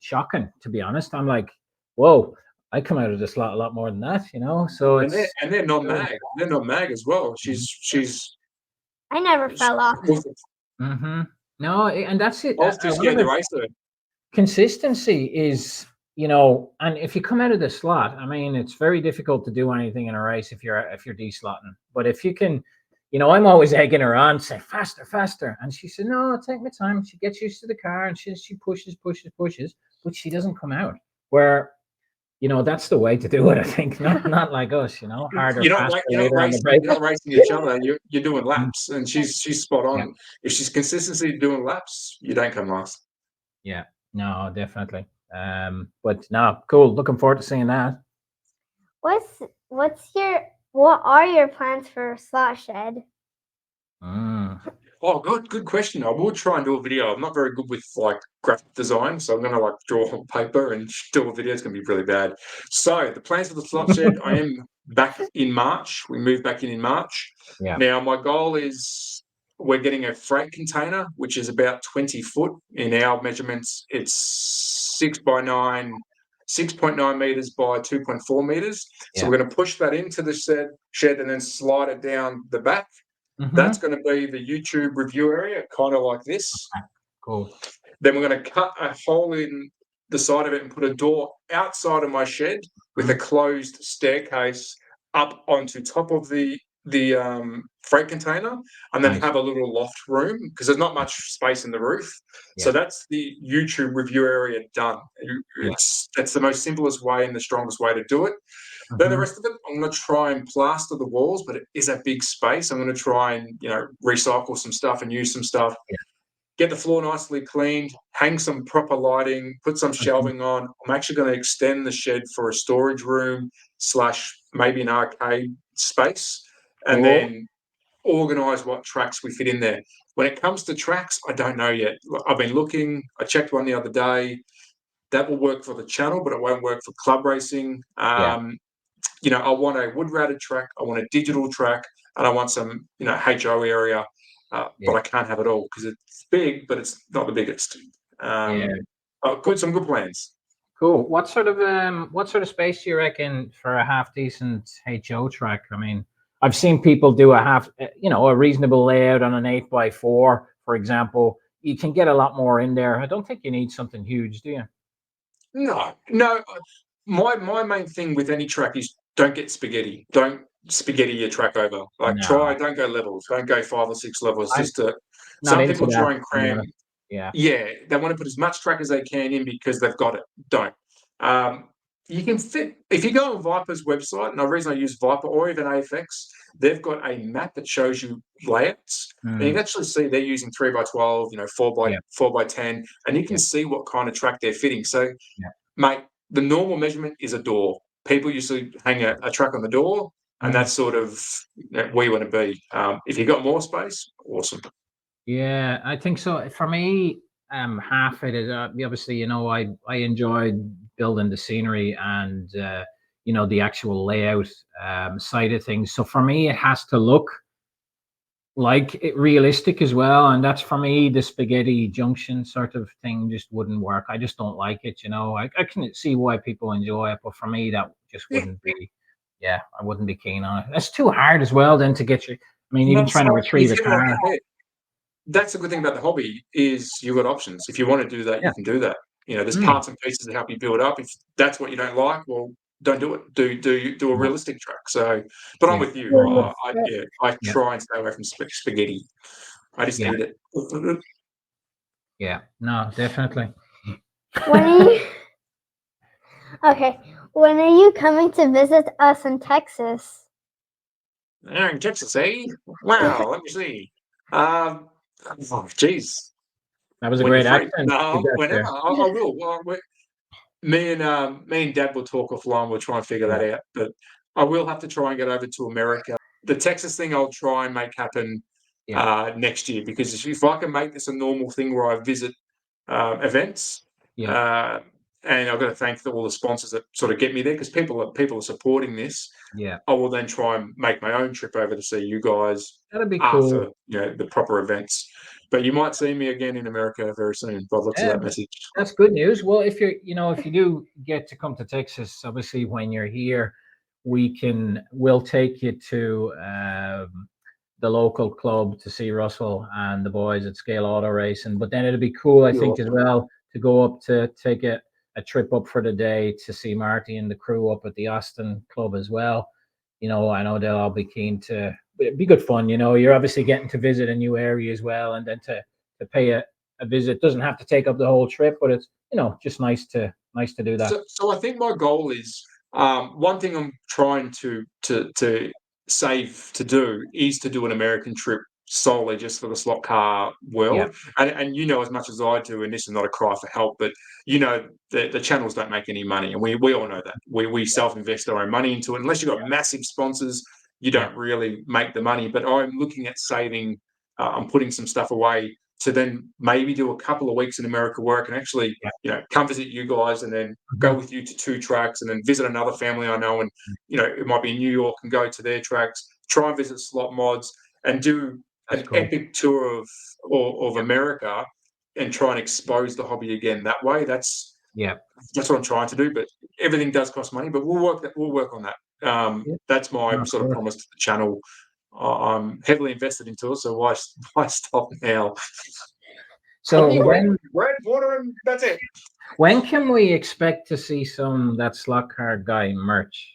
shocking, to be honest. I'm like, whoa, I come out of the slot a lot more than that, So And it's they're not mag. They're not mag as well. She's I never fell off. mm-hmm. No, and that's it. I was too One of scared to the race her. consistency is, and if you come out of the slot, I mean, it's very difficult to do anything in a race if you're deslotting. But if you can, I'm always egging her on, say faster, faster, and she said, "No, take my time." She gets used to the car and she pushes, but she doesn't come out. Where that's the way to do it. I think not like us, harder, faster, later on the break. You're not racing each other. You're doing Mm, laps, and she's spot yeah, on. If she's consistently doing laps, you don't come last. yeah, no, definitely. But no, cool. Looking forward to seeing that. What are your plans for Slot Shed? Mm. Oh, good question. I will try and do a video. I'm not very good with like graphic design, so I'm gonna like draw on paper and do a video. It's gonna be really bad. So the plans for the slot shed, I am back in March. We moved back in March. Yeah. Now my goal is we're getting a freight container, which is about 20 foot in our measurements. It's 6.9 meters by 2.4 meters. So Yeah. we're going to push that into the shed and then slide it down the back. That's Mm-hmm. going to be the YouTube review area, kind of like this. Cool. Then we're going to cut a hole in the side of it and put a door outside of my shed with a closed staircase up onto top of the freight container, and then Nice. have a little loft room because there's not much space in the roof. So Yeah. that's the YouTube review area done. Yeah. That's the most simplest way and the strongest way to do it. Then the rest of it, I'm going to try and plaster the walls, but it is a big space. I'm going to try and recycle some stuff and use some stuff. Yeah. Get the floor nicely cleaned, hang some proper lighting, put some shelving on. I'm actually going to extend the shed for a storage room / maybe an arcade space, and Cool. then organise what tracks we fit in there. When it comes to tracks, I don't know yet. I've been looking. I checked one the other day. That will work for the channel, but it won't work for club racing. Yeah. I want a wood routed track, I want a digital track, and I want some, HO area. Yeah. But I can't have it all because it's big, but it's not the biggest. Yeah. Some good plans. Cool. What sort of space do you reckon for a half decent HO track? I mean, I've seen people do a reasonable layout on an 8x4, for example. You can get a lot more in there. I don't think you need something huge, do you? No. My main thing with any track is don't get spaghetti. Don't spaghetti your track over. Like No, don't go levels. Don't go 5 or 6 levels. I'm not Some into people that, try and to be cram. honest. Yeah. Yeah, they want to put as much track as they can in because they've got it. Don't. You can fit if you go on Viper's website, and the reason I use Viper or even AFX, they've got a map that shows you layouts, and you can actually see they're using 3x12, 4x10, and you can Yeah. see what kind of track they're fitting. So, Yeah. mate, the normal measurement is a door. People usually hang a track on the door, and that's sort of where you want to be. If you've got more space, awesome. Yeah, I think so. For me, half it is obviously, I enjoyed building the scenery and the actual layout side of things. So for me, it has to look like realistic as well, and that's for me the spaghetti junction sort of thing just wouldn't work. I just don't like it. I can see why people enjoy it, but for me that just wouldn't be. Yeah, I wouldn't be keen on it. That's too hard as well. Then to get your, I mean, even trying to retrieve a car. That's the good thing about the hobby is you've got options. If you want to do that, Yeah. you can do that. There's Mm. parts and pieces that help you build up. If that's what you don't like, well, don't do it. Do a realistic track. So, but I'm Yeah. with you. I Yeah. try and stay away from spaghetti. I just Yeah. need it. Yeah, no, definitely. When are you? Okay. When are you coming to visit us in Texas? In Texas, eh? Wow, let me see. Geez, That was a when you're great free. accent you No, got whenever. there. I will. Well, me and Dad will talk offline. We'll try and figure Yeah, that out. But I will have to try and get over to America. The Texas thing, I'll try and make happen yeah, next year, because if I can make this a normal thing where I visit events, yeah, uh, and I've got to thank all the sponsors that sort of get me there, because people are supporting this. yeah. I will then try and make my own trip over to see you guys That'd be after cool. the proper events. But you might see me again in America very soon by the looks of Yeah, that message. that's good news. Well, if if you do get to come to Texas, obviously when you're here, we'll take you to the local club to see Russell and the boys at Scale Auto Racing. But then it'd be cool, I Be think, as awesome. well to go up to take a trip up for the day to see Marty and the crew up at the Austin club as well. I know they'll all be keen to. It'd be good fun. You're obviously getting to visit a new area as well, and then to pay a visit doesn't have to take up the whole trip, but it's just nice to do that. So I think my goal is, one thing I'm trying to save to do is to do an American trip solely just for the slot car Yeah, world. And as much as I do, and this is not a cry for help, but the channels don't make any money, and we all know that. We self-invest our own money into it. Unless you've got massive sponsors, you yeah, don't really make the money. But I'm looking at saving. I'm putting some stuff away to then maybe do a couple of weeks in America work and actually yeah. come visit you guys, and then go Mhm. with you to 2 tracks, and then visit another family I know, and it might be in New York, and go to their tracks, try and visit slot mods, and do That's an cool. epic tour of Yeah, America, and try and expose the hobby again that way. yeah, That's what I'm trying to do, but everything does cost money. But we'll work on that. yeah. That's my No, of sort of course. promise to the channel. I'm heavily invested into it, so why stop now? So Red water, and that's it. when can we expect to see some that slot car guy merch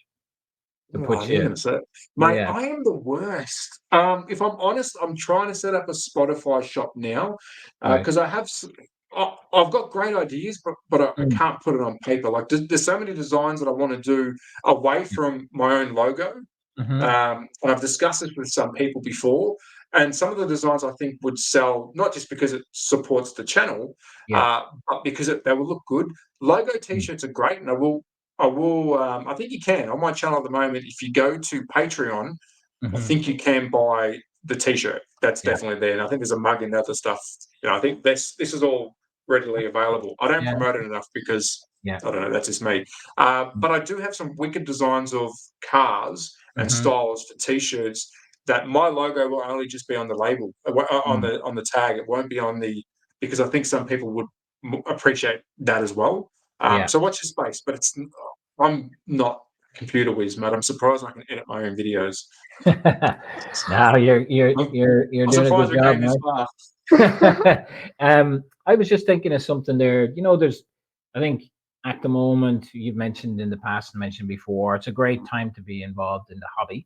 to Oh, I put knew you were you? going to say it. Mate, Yeah, I am the worst. If I'm honest, I'm trying to set up a Spotify shop now, right. because I've got great ideas, but I Mm, can't put it on paper. Like, there's so many designs that I want to do away from my own logo. mm-hmm. And I've discussed this with some people before, and some of the designs I think would sell, not just because it supports the channel, Yeah. but because they will look good. Logo T-shirts are great, and I think you can on my channel at the moment. If you go to Patreon, I Mm-hmm. think you can buy the T-shirt. That's Yeah. definitely there, and I think there's a mug and other stuff. I think this is all readily available. I don't Yeah. promote it enough because Yeah. I don't know. That's just me. But I do have some wicked designs of cars and Mm-hmm. styles for T-shirts that my logo will only just be on the label, Mm. on the tag. It won't be on the, because I think some people would appreciate that as well. Yeah. So watch your space. But I'm not computer whiz, mate. I'm surprised I can edit my own videos. No, you're you're I'm, you're you're I'm doing a good surprised we job, came this man. far. I was just thinking of something there. I think at the moment you've mentioned in the past and mentioned before, it's a great time to be involved in the hobby.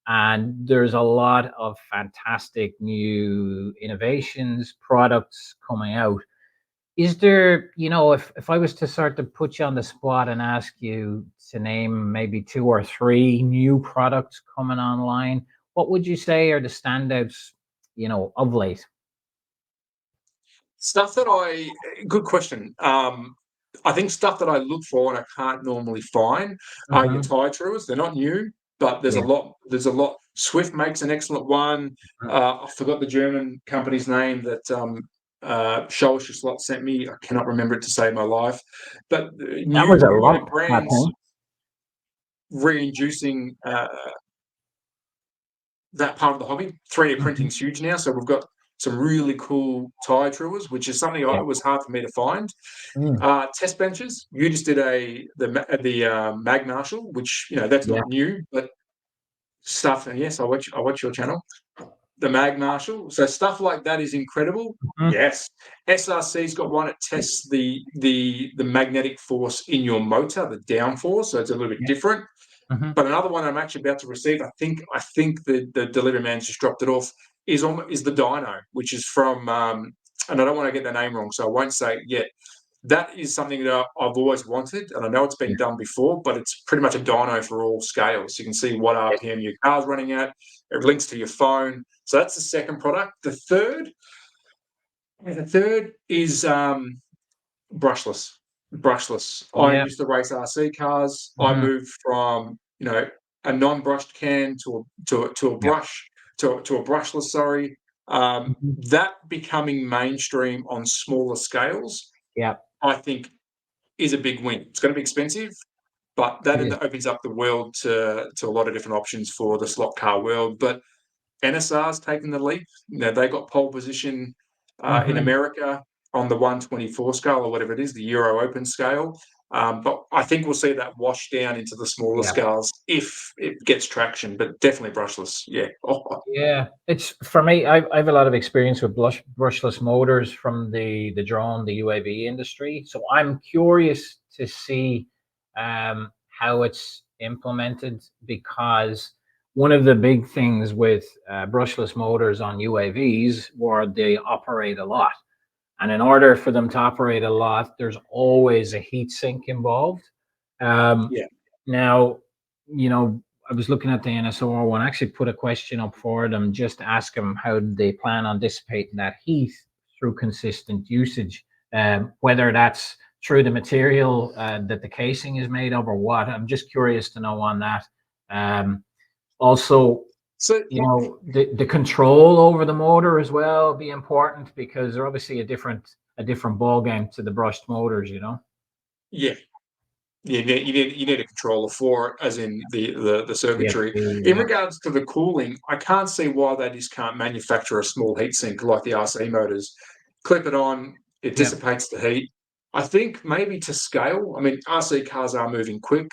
And there's a lot of fantastic new innovations, products coming out. Is there, if I was to sort of put you on the spot and ask you to name maybe two or three new products coming online, what would you say are the standouts, of late? Stuff that good question. I think stuff that I look for and I can't normally find are your Hmm. tie truers. They're not new, but there's a Yeah. lot. There's a lot. Swift makes an excellent one. Mhm. I forgot the German company's name that Show Us Your Slot sent me. I cannot remember it to save my life. But That was a new lot, that brands thing. reintroducing that part of the hobby. 3D Mhm. printing's huge now, so we've got some really cool tie truers, which is something Yeah. it was hard for me to find. Mm. Test benches. You just did the Mag Marshall, which that's Yeah. not new, but stuff. And yes, I watch your channel. The Mag Marshall. So stuff like that is incredible. Mhm. Yes, SRC's got one that tests the magnetic force in your motor, the downforce. So it's a little bit Yeah. different. Mhm. But another one I'm actually about to receive, I think the delivery man just dropped it off, is the Dino, which is from, and I don't want to get the name wrong, so I won't say it yet. That is something that I've always wanted, and I know it's been done before, but it's pretty much a dyno for all scales. You can see what RPM your car's running at. It links to your phone. So that's the second product. The third is brushless. Brushless. I Yeah. used to race RC cars. I Mhm. moved from a non-brushed can to a Yeah. brush to a brushless. Sorry, Mhm. that becoming mainstream on smaller scales, Yeah. I think, is a big win. It's going to be expensive, but that It is. opens up the world to a lot of different options for the slot car world. But NSR's taken the leap. They got pole position in Mhm. America on the 124 scale or whatever it is, the Euro Open scale. But I think we'll see that wash down into the smaller Yeah. scales if it gets traction, but definitely brushless. Yeah. Oh, Yeah, it's for me. I have a lot of experience with brushless motors from the drone, the UAV industry. So I'm curious to see how it's implemented, because one of the big things with brushless motors on UAVs were they operate a lot, and in order for them to operate a lot, there's always a heat sink involved. Um, yeah. Now, I was looking at the NSR one. I actually put a question up for them, just to ask them how they plan on dissipating that heat through consistent usage. Whether that's through the material that the casing is made of or what. I'm just curious to know on that. Also, So the control over the motor as well be important, because they're obviously a different ball game to the brushed motors. yeah, you need a controller for it, as in the circuitry. DSP, In yeah. regards to the cooling, I can't see why they just can't manufacture a small heatsink like the RC motors. Clip it on, it Yeah. dissipates the heat. I think maybe to scale. I mean, RC cars are moving quick.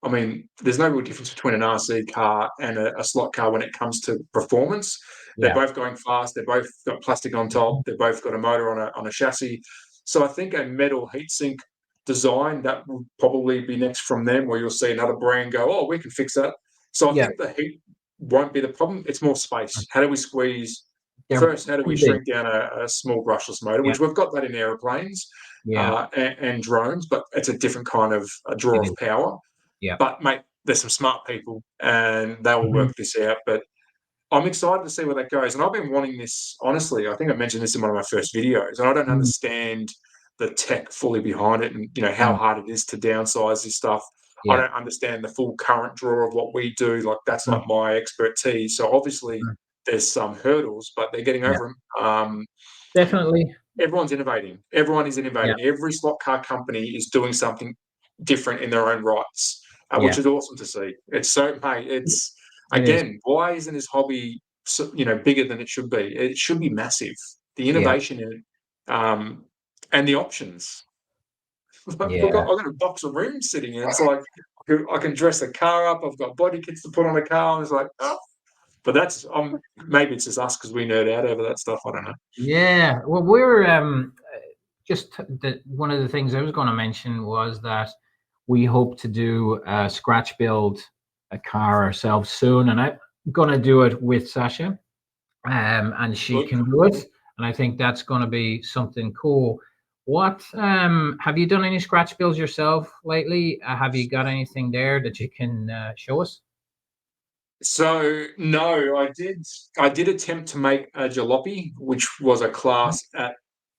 I mean, there's no real difference between an RC car and a slot car when it comes to performance. They're Yeah. both going fast. They've both got plastic on top. They've both got a motor on a chassis. So I think a metal heatsink design that will probably be next from them, where you'll see another brand go, oh, we can fix that. So I Yeah. think the heat won't be the problem. It's more space. How do we squeeze? They're First, how do we too big. shrink down a small brushless motor, Yeah. which we've got that in airplanes Yeah. and drones, but it's a different kind of draw It of is. power. Yeah. But, mate, there's some smart people and they will Mhm. work this out. But I'm excited to see where that goes. And I've been wanting this, honestly. I think I mentioned this in one of my first videos, and I don't Mm, understand the tech fully behind it, and how mm, hard it is to downsize this stuff. I yeah. don't understand the full current draw of what we do. Like, that's Mm, not my expertise. So obviously mm, there's some hurdles, but they're getting yeah. over them. Definitely. Everyone's innovating. Everyone is Yeah. innovating. Every slot car company is doing something different in their own rights, which Yeah. is awesome to see. It's so, mate. It's It is. again, why isn't this hobby bigger than it should be? It should be massive. The Yeah. innovation in it, and the options. Yeah. I've got a box of rooms sitting here. It's like I can dress the car up. I've got body kits to put on the car. And it's like, oh. But that's maybe it's just us because we nerd out over that stuff. I don't know. Yeah. Well, we're just one of the things I was going to mention was that we hope to do a scratch build a car ourselves soon, and I'm going to do it with Sasha. And she Good. can do it. And I think that's going to be something cool. What have you done any scratch builds yourself lately? Have you got anything there that you can show us? So no, I did. I did attempt to make a jalopy, which was a class at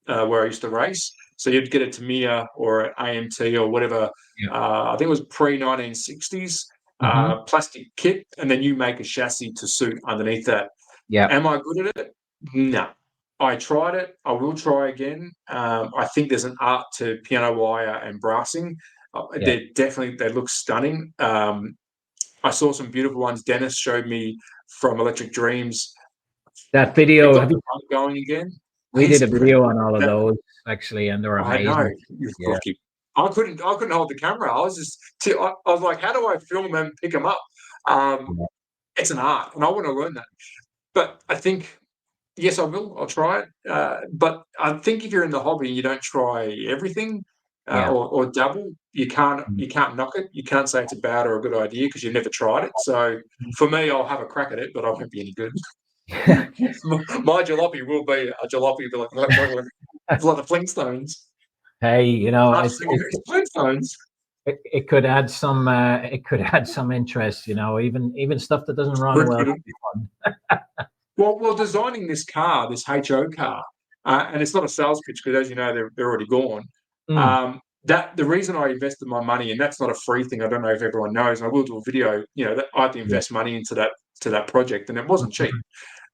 where I used to race. So you'd get a Tamiya or an AMT or whatever. Yeah. I think it was pre-1960s Hmm. plastic kit, and then you make a chassis to suit underneath that. Yeah. Am I good at it? No. I tried it. I will try again. I think there's an art to piano wire and brassing. Yeah. They look stunning. I saw some beautiful ones. Dennis showed me from Electric Dreams. That It video, got the fun going again. we He's did a video incredible. on all of That those actually, and they're I know. amazing. You're Yeah. lucky. I couldn't hold the camera. I was just. I was like, how do I film and pick them up? Um, Yeah. it's an art, and I want to learn that. But I think yes, I will. I'll try it. But I think if you're in the hobby, you don't try everything Yeah. or double. You can't Mm. you can't knock it. You can't say it's a bad or a good idea because you've never tried it. So for me, I'll have a crack at it, but I won't be any good. My jalopy will be a jalopy like the Flintstones. Hey, you know, Flintstones. it could add some interest, you know, even stuff that doesn't run well could be fun. Well, designing this car, this HO car, and it's not a sales pitch because, as you know, they're already gone. That the reason I invested my money, and that's not a free thing. I don't know if everyone knows. And I will do a video. You know, that I had to invest money into that project, and it wasn't cheap.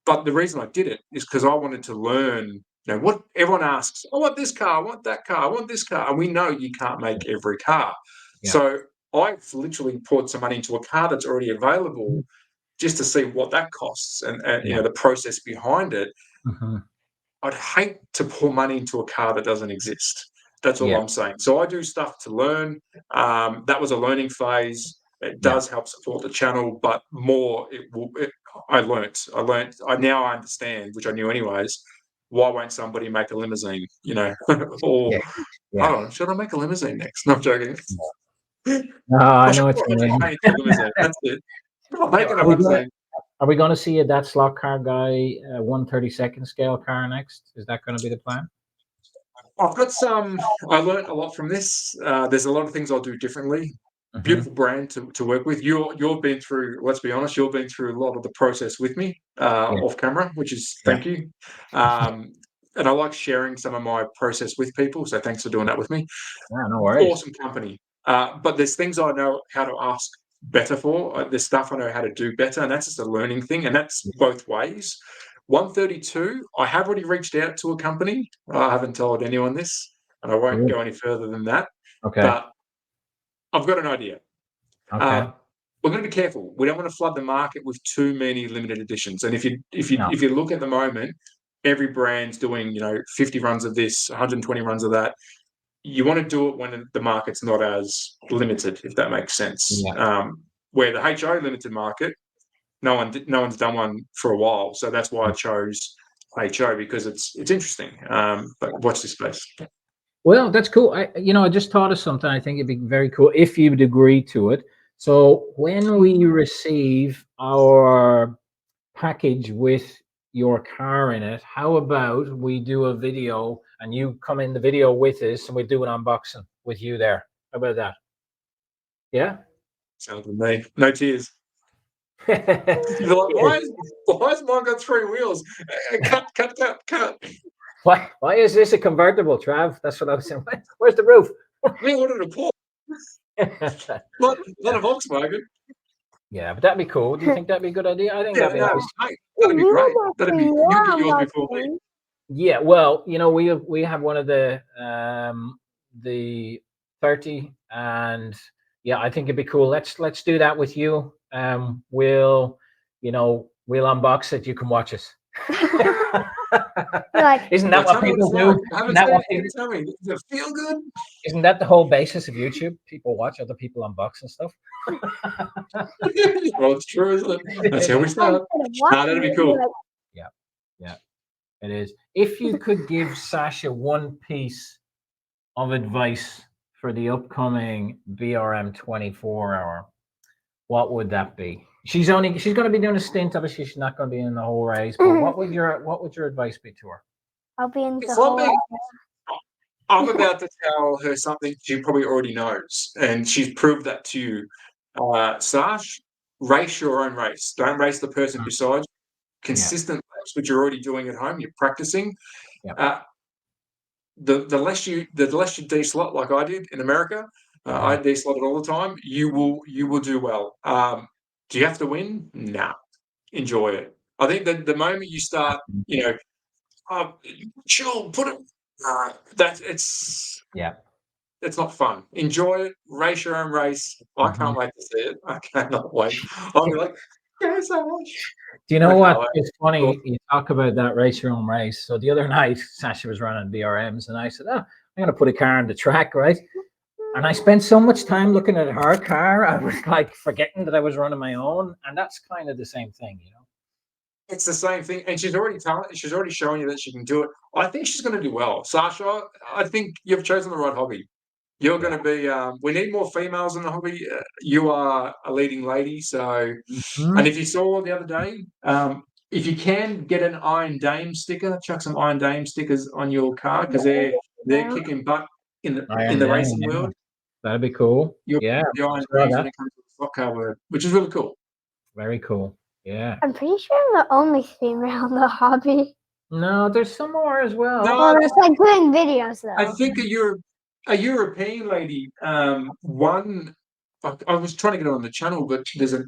But the reason I did it is because I wanted to learn. You know, what everyone asks, I want this car, I want that car, I want this car, and we know you can't make every car. So I've literally poured some money into a car that's already available, just to see what that costs and you know, the process behind it. I'd hate to pour money into a car that doesn't exist. That's all I'm saying. So I do stuff to learn. That was a learning phase. It does help support the channel, but more I learnt. I now understand, which I knew anyways. Why won't somebody make a limousine? You know, or oh, should I make a limousine next? No, I'm joking. No, I know what you mean. That's it. Making a limousine. Are we going to see a ThatSlotCarGuy 1/32 scale car next? Is that going to be the plan? I've got some. I learned a lot from this. There's a lot of things I'll do differently. Beautiful brand to work with. You've been through. Let's be honest. You've been through a lot of the process with me off camera, which is thank you. And I like sharing some of my process with people. So thanks for doing that with me. Yeah, no worries. Awesome company. But there's things I know how to ask better for. There's stuff I know how to do better, and that's just a learning thing, and that's both ways. 132, I have already reached out to a company. I haven't told anyone this, and I won't go any further than that. But I've got an idea. We're going to be careful. We don't want to flood the market with too many limited editions. And if you look at the moment, every brand's doing 50 runs of this, 120 runs of that. You want to do it when the market's not as limited, if that makes sense. Where the HO limited market, no one's done one for a while, so that's why I chose HO, because it's interesting. But watch this space. Well, that's cool. I just thought of something. I think it'd be very cool if you would agree to it. So when we receive our package with your car in it, how about we do a video and you come in the video with us and we do an unboxing with you there? How about that? Yeah? Sounds good to me. No tears. Like, why has mine got 3 wheels? Cut. Why is this a convertible, Trav? That's what I was saying. Where's the roof? We ordered a Porsche. not a Volkswagen. Yeah, but that'd be cool. Do you think that'd be a good idea? I think that'd be nice. That'd be great. You'll get yours before me. Yeah, well, we have one of the 30, and yeah, I think it'd be cool. Let's do that with you. We'll unbox it. You can watch us. Isn't that what people do? Tell me, does it feel good? Isn't that the whole basis of YouTube? People watch other people unbox and stuff. Well, it's true, isn't it? That's how we start. That'd be cool. Yeah, it is. If you could give Sasha one piece of advice for the upcoming BRM 24 hour, what would that be? She's going to be doing a stint. Obviously, she's not going to be in the whole race. But what would your advice be to her? I'll be in the whole race. I'm about to tell her something she probably already knows, and she's proved that to you. Sash, race your own race. Don't race the person beside you. Consistent laps, which you're already doing at home. You're practicing. The less you de-slot like I did in America, I de-slotted all the time. You will do well. Do you have to win? Nah. Enjoy it. I think that the moment you start, chill, put it. It's not fun. Enjoy it. Race your own race. I can't wait to see it. I cannot wait. I'll be like, thanks so much. Do you know what? It's funny you talk about that race your own race. So the other night, Sasha was running BRMs, and I said, "Oh, I'm going to put a car on the track, right?" And I spent so much time looking at her car, I was like forgetting that I was running my own, and that's kind of the same thing, It's the same thing, and she's already talented. She's already showing you that she can do it. I think she's going to do well, Sasha. I think you've chosen the right hobby. You're going to be. We need more females in the hobby. You are a leading lady, so. And if you saw the other day, if you can get an Iron Dame sticker, chuck some Iron Dame stickers on your car because they're kicking butt in Iron the Dame, racing yeah. world. That'd be cool. You're Yeah, the Iron saw Dames that. when it comes to the slot car world, which is really cool. Very cool. Yeah. I'm pretty sure I'm the only female in the hobby. No, there's some more as well. No, Well, that's like doing videos though. I think a European lady won. I was trying to get her on the channel, but there's a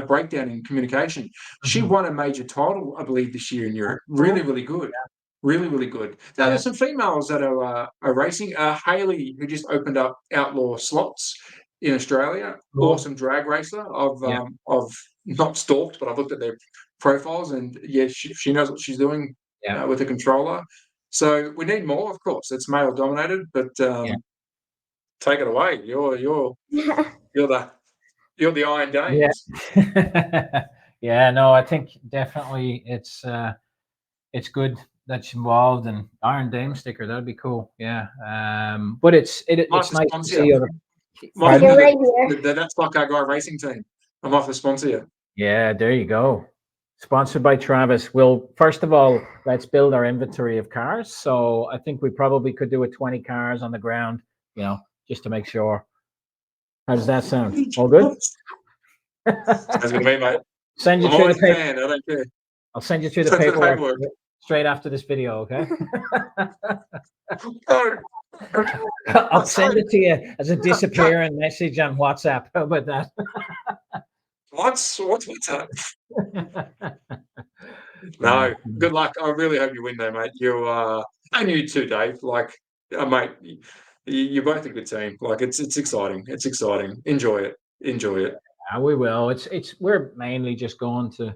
breakdown in communication. She Mhm. won a major title, I believe, this year in Europe. Really, really good. Really, really good. Now, Yeah. there's some females that are racing. Haley, who just opened up Outlaw Slots in Australia, Cool. awesome drag racer. Yeah. I've not stalked, but I've looked at their profiles, and yeah, she knows what she's doing Yeah. with a controller. So we need more, of course. It's male dominated, but take it away. You're the Iron Yeah. Dames. Yeah, no, I think definitely it's good that she's involved, and Iron Dame sticker, that'd be cool. Yeah. But it's nice to see other. Might You're right the here. That's SlotCarGuy racing team. I'm off the sponsor you. Yeah, there you go. Sponsored by Travis. Well, first of all, let's build our inventory of cars. So I think we probably could do 20 cars on the ground, just to make sure. How does that sound? All good? Sounds good to me, mate. Send you I'm through always the a paper. fan. I don't care. I'll send you through the Send through the paperwork paperwork. straight after this video, okay? Oh, I'll send it to you as a disappearing message on WhatsApp. How about that? what's that? No, good luck. I really hope you win, though, mate. And you too, Dave. Like, mate, you're both a good team. Like, it's exciting. It's exciting. Enjoy it. Enjoy it. Yeah, we will. We're mainly just going to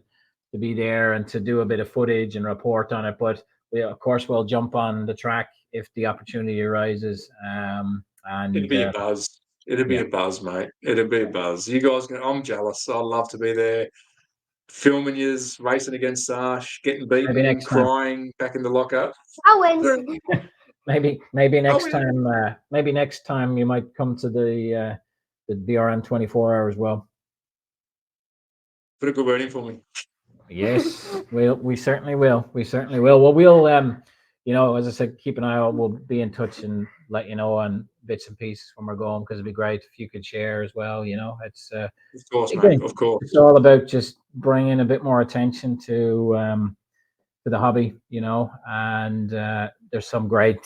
be there and to do a bit of footage and report on it. But we, of course, will jump on the track if the opportunity arises. It'd be a buzz. It'd be yeah. a buzz, mate. It'd be a buzz. You guys, I'm jealous. I'd love to be there, filming yous, racing against Sash, getting Maybe beaten, next time. crying back in the lockup. I'll win. Maybe next time. Maybe next time you might come to the BRM 24 hour as well. Put a good word in for me. Yes, we certainly will. We certainly will. Well, we'll as I said, keep an eye out. We'll be in touch and let you know on bits and pieces when we're going, because it'd be great if you could share as well. It's Of course, again, mate. Of course. it's all about just bringing a bit more attention to the hobby, and there's some great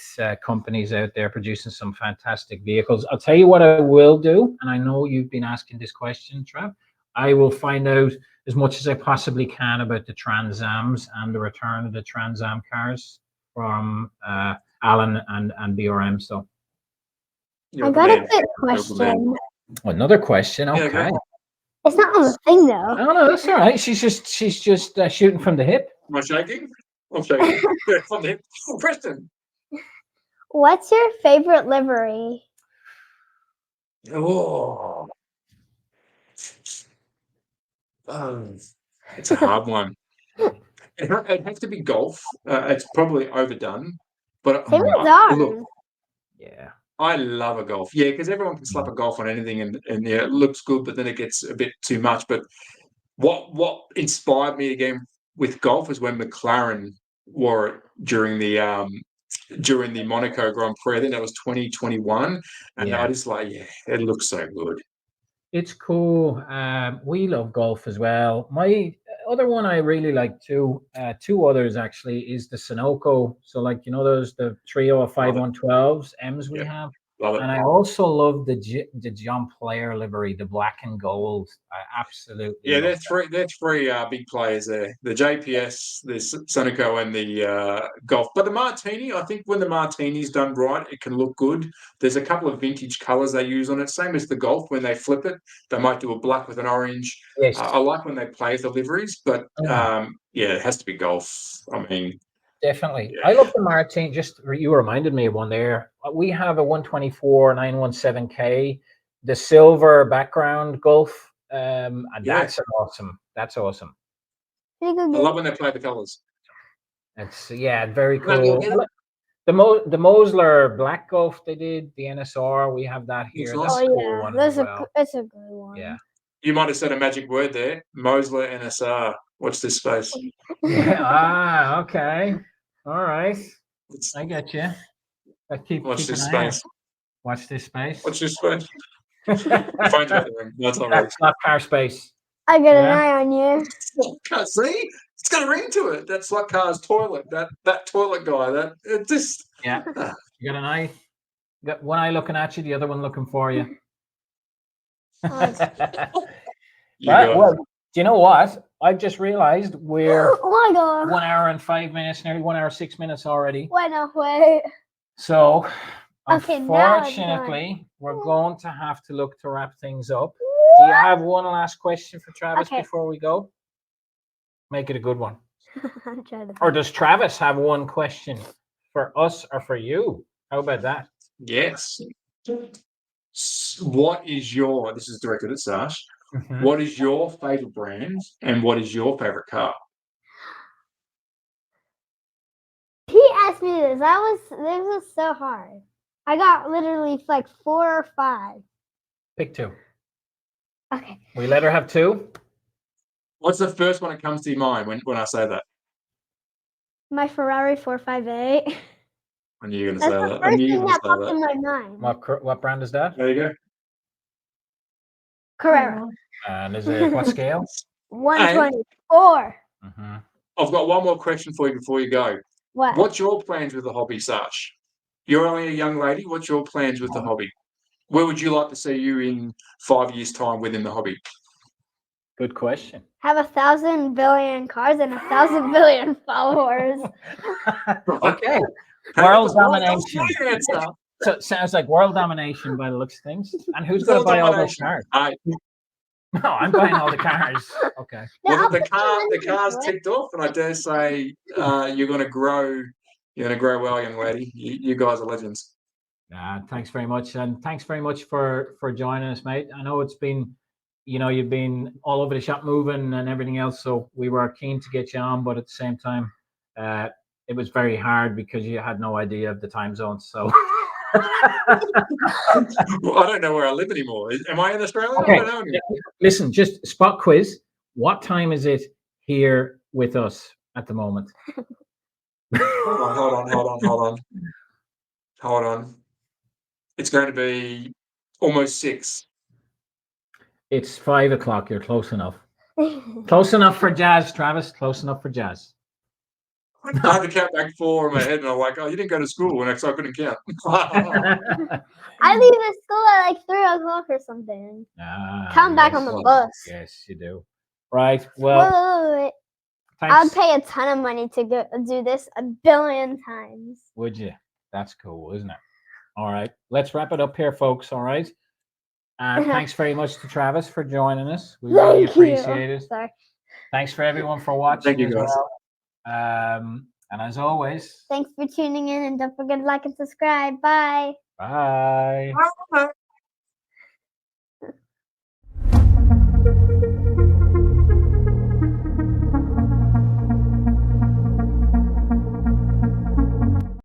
companies out there producing some fantastic vehicles. I'll tell you what I will do, and I know you've been asking this question, Trav. I will find out as much as I possibly can about the Trans Ams and the return of the Trans Am cars from Alan and BRM. So I got a quick question. another question. Okay. Yeah, It's not on the thing though. Oh no, that's all right. She's just shooting from the hip. Am I shaking? I'm shaking. Yeah, from the hip. Oh, Preston. What's your favorite livery? Oh. It's a hard one. It has to be golf. It's probably overdone, but Same as look, ours. Yeah. I love a golf. Yeah, because everyone can slap a golf on anything, and yeah, it looks good, but then it gets a bit too much. But what inspired me again with golf is when McLaren wore it during the Monaco Grand Prix. I think that was 2021, and Yeah. I just it looks so good. It's cool. We love golf as well. My other one I really like too, two others actually, is the Sunoco. So the trio of 5112s M's we have. Love it. And I also love the John Player livery, the black and gold. I absolutely Yeah, love they're three big players there. The JPS, the Sunoco, and the Golf. But the Martini, I think when the Martini's done right, it can look good. There's a couple of vintage colours they use on it. Same as the Golf, when they flip it, they might do a black with an orange. Yes. I like when they play with the liveries, but it has to be Golf. I mean, definitely. Yeah. I love the Martini. Just you reminded me of one there. We have a 124 917K, the silver background Golf. And that's awesome. That's awesome. I love when they play the colours. It's very cool. The Mosler Black Golf they did, the NSR, we have that here. Nice. That's a cool one as well. That's a good one. Yeah. You might have said a magic word there, Mosler NSR. Watch this space. Yeah. Okay. All right. It's- I get you. Keep Watch an this eye out. space. Watch this space. Watch this space. Phone's about to ring. That's all right. That's not car space. I got an Yeah. eye on you. Can't see. It's got a ring to it. That's like car's toilet. That toilet guy. That it just. Yeah. You got an eye. You got one eye looking at you, the other one looking for you. Nice. You Right. got Well, do you know what? I just realized we're Oh my god. 1 hour and 5 minutes, nearly 1 hour 6 minutes already. Wait, no, wait. So, Okay, now it's done. unfortunately, we're going to have to look to wrap things up. Do you have one last question for Travis Okay. before we go? Make it a good one. I'm trying to. Or does Travis have one question for us or for you? How about that? yes. What is your? This is directed at Sash. Mhm. What is your favorite brand and what is your favorite car? He asked me this. This was so hard. I got literally like 4 or 5. Pick two. Okay. We let her have two. What's the first one that comes to your mind when I say that? My Ferrari 458. I knew you were going to That's say the that. I first knew you thing were that going to popped say in that. my mind. What brand is that? There you go. Carrera. And is it what scale? 124. Mhm. I've got one more question for you before you go. What? What's your plans with the hobby, Sash? You're only a young lady. What's your plans with the hobby? Where would you like to see you in 5 years' time within the hobby? Good question. Have 1,000 billion cars and 1,000 billion followers. Okay. Hey, World that's right, domination. that's my answer. So it sounds like world domination by the looks of things. And who's going to buy all those cars? No, I'm buying all the cars. Okay. Well, I'll the put car, some the money car's into it. ticked off, and I dare say you're going to grow. You're going to grow well, young lady. You guys are legends. Thanks very much, and thanks very much for joining us, mate. I know it's been, you've been all over the shop moving and everything else, so we were keen to get you on, but at the same time, it was very hard because you had no idea of the time zones. So, Well, I don't know where I live anymore. Am I in Australia? okay. I don't know anymore. Listen, just spot quiz. What time is it here with us at the moment? Hold on. It's going to be almost 6. It's 5 o'clock. You're close enough. Close enough for jazz, Travis. Close enough for jazz. I had to count back 4 in my head, and I'm like, "Oh, you didn't go to school," and so I couldn't count. I leave the school at like 3 o'clock or something. Come back on the bus. Yes, you do. Right. Wait, Well, wait, wait. thanks. I'd pay a ton of money to go do this 1 billion times. Would you? That's cool, isn't it? All right. Let's wrap it up here, folks. All right. Thanks very much to Travis for joining us. We really Thank you. appreciate it. Sorry. Thanks for everyone for watching. Thank you, as guys. well. And as always, Thanks for tuning in, and don't forget to like and subscribe. Bye. bye. Bye.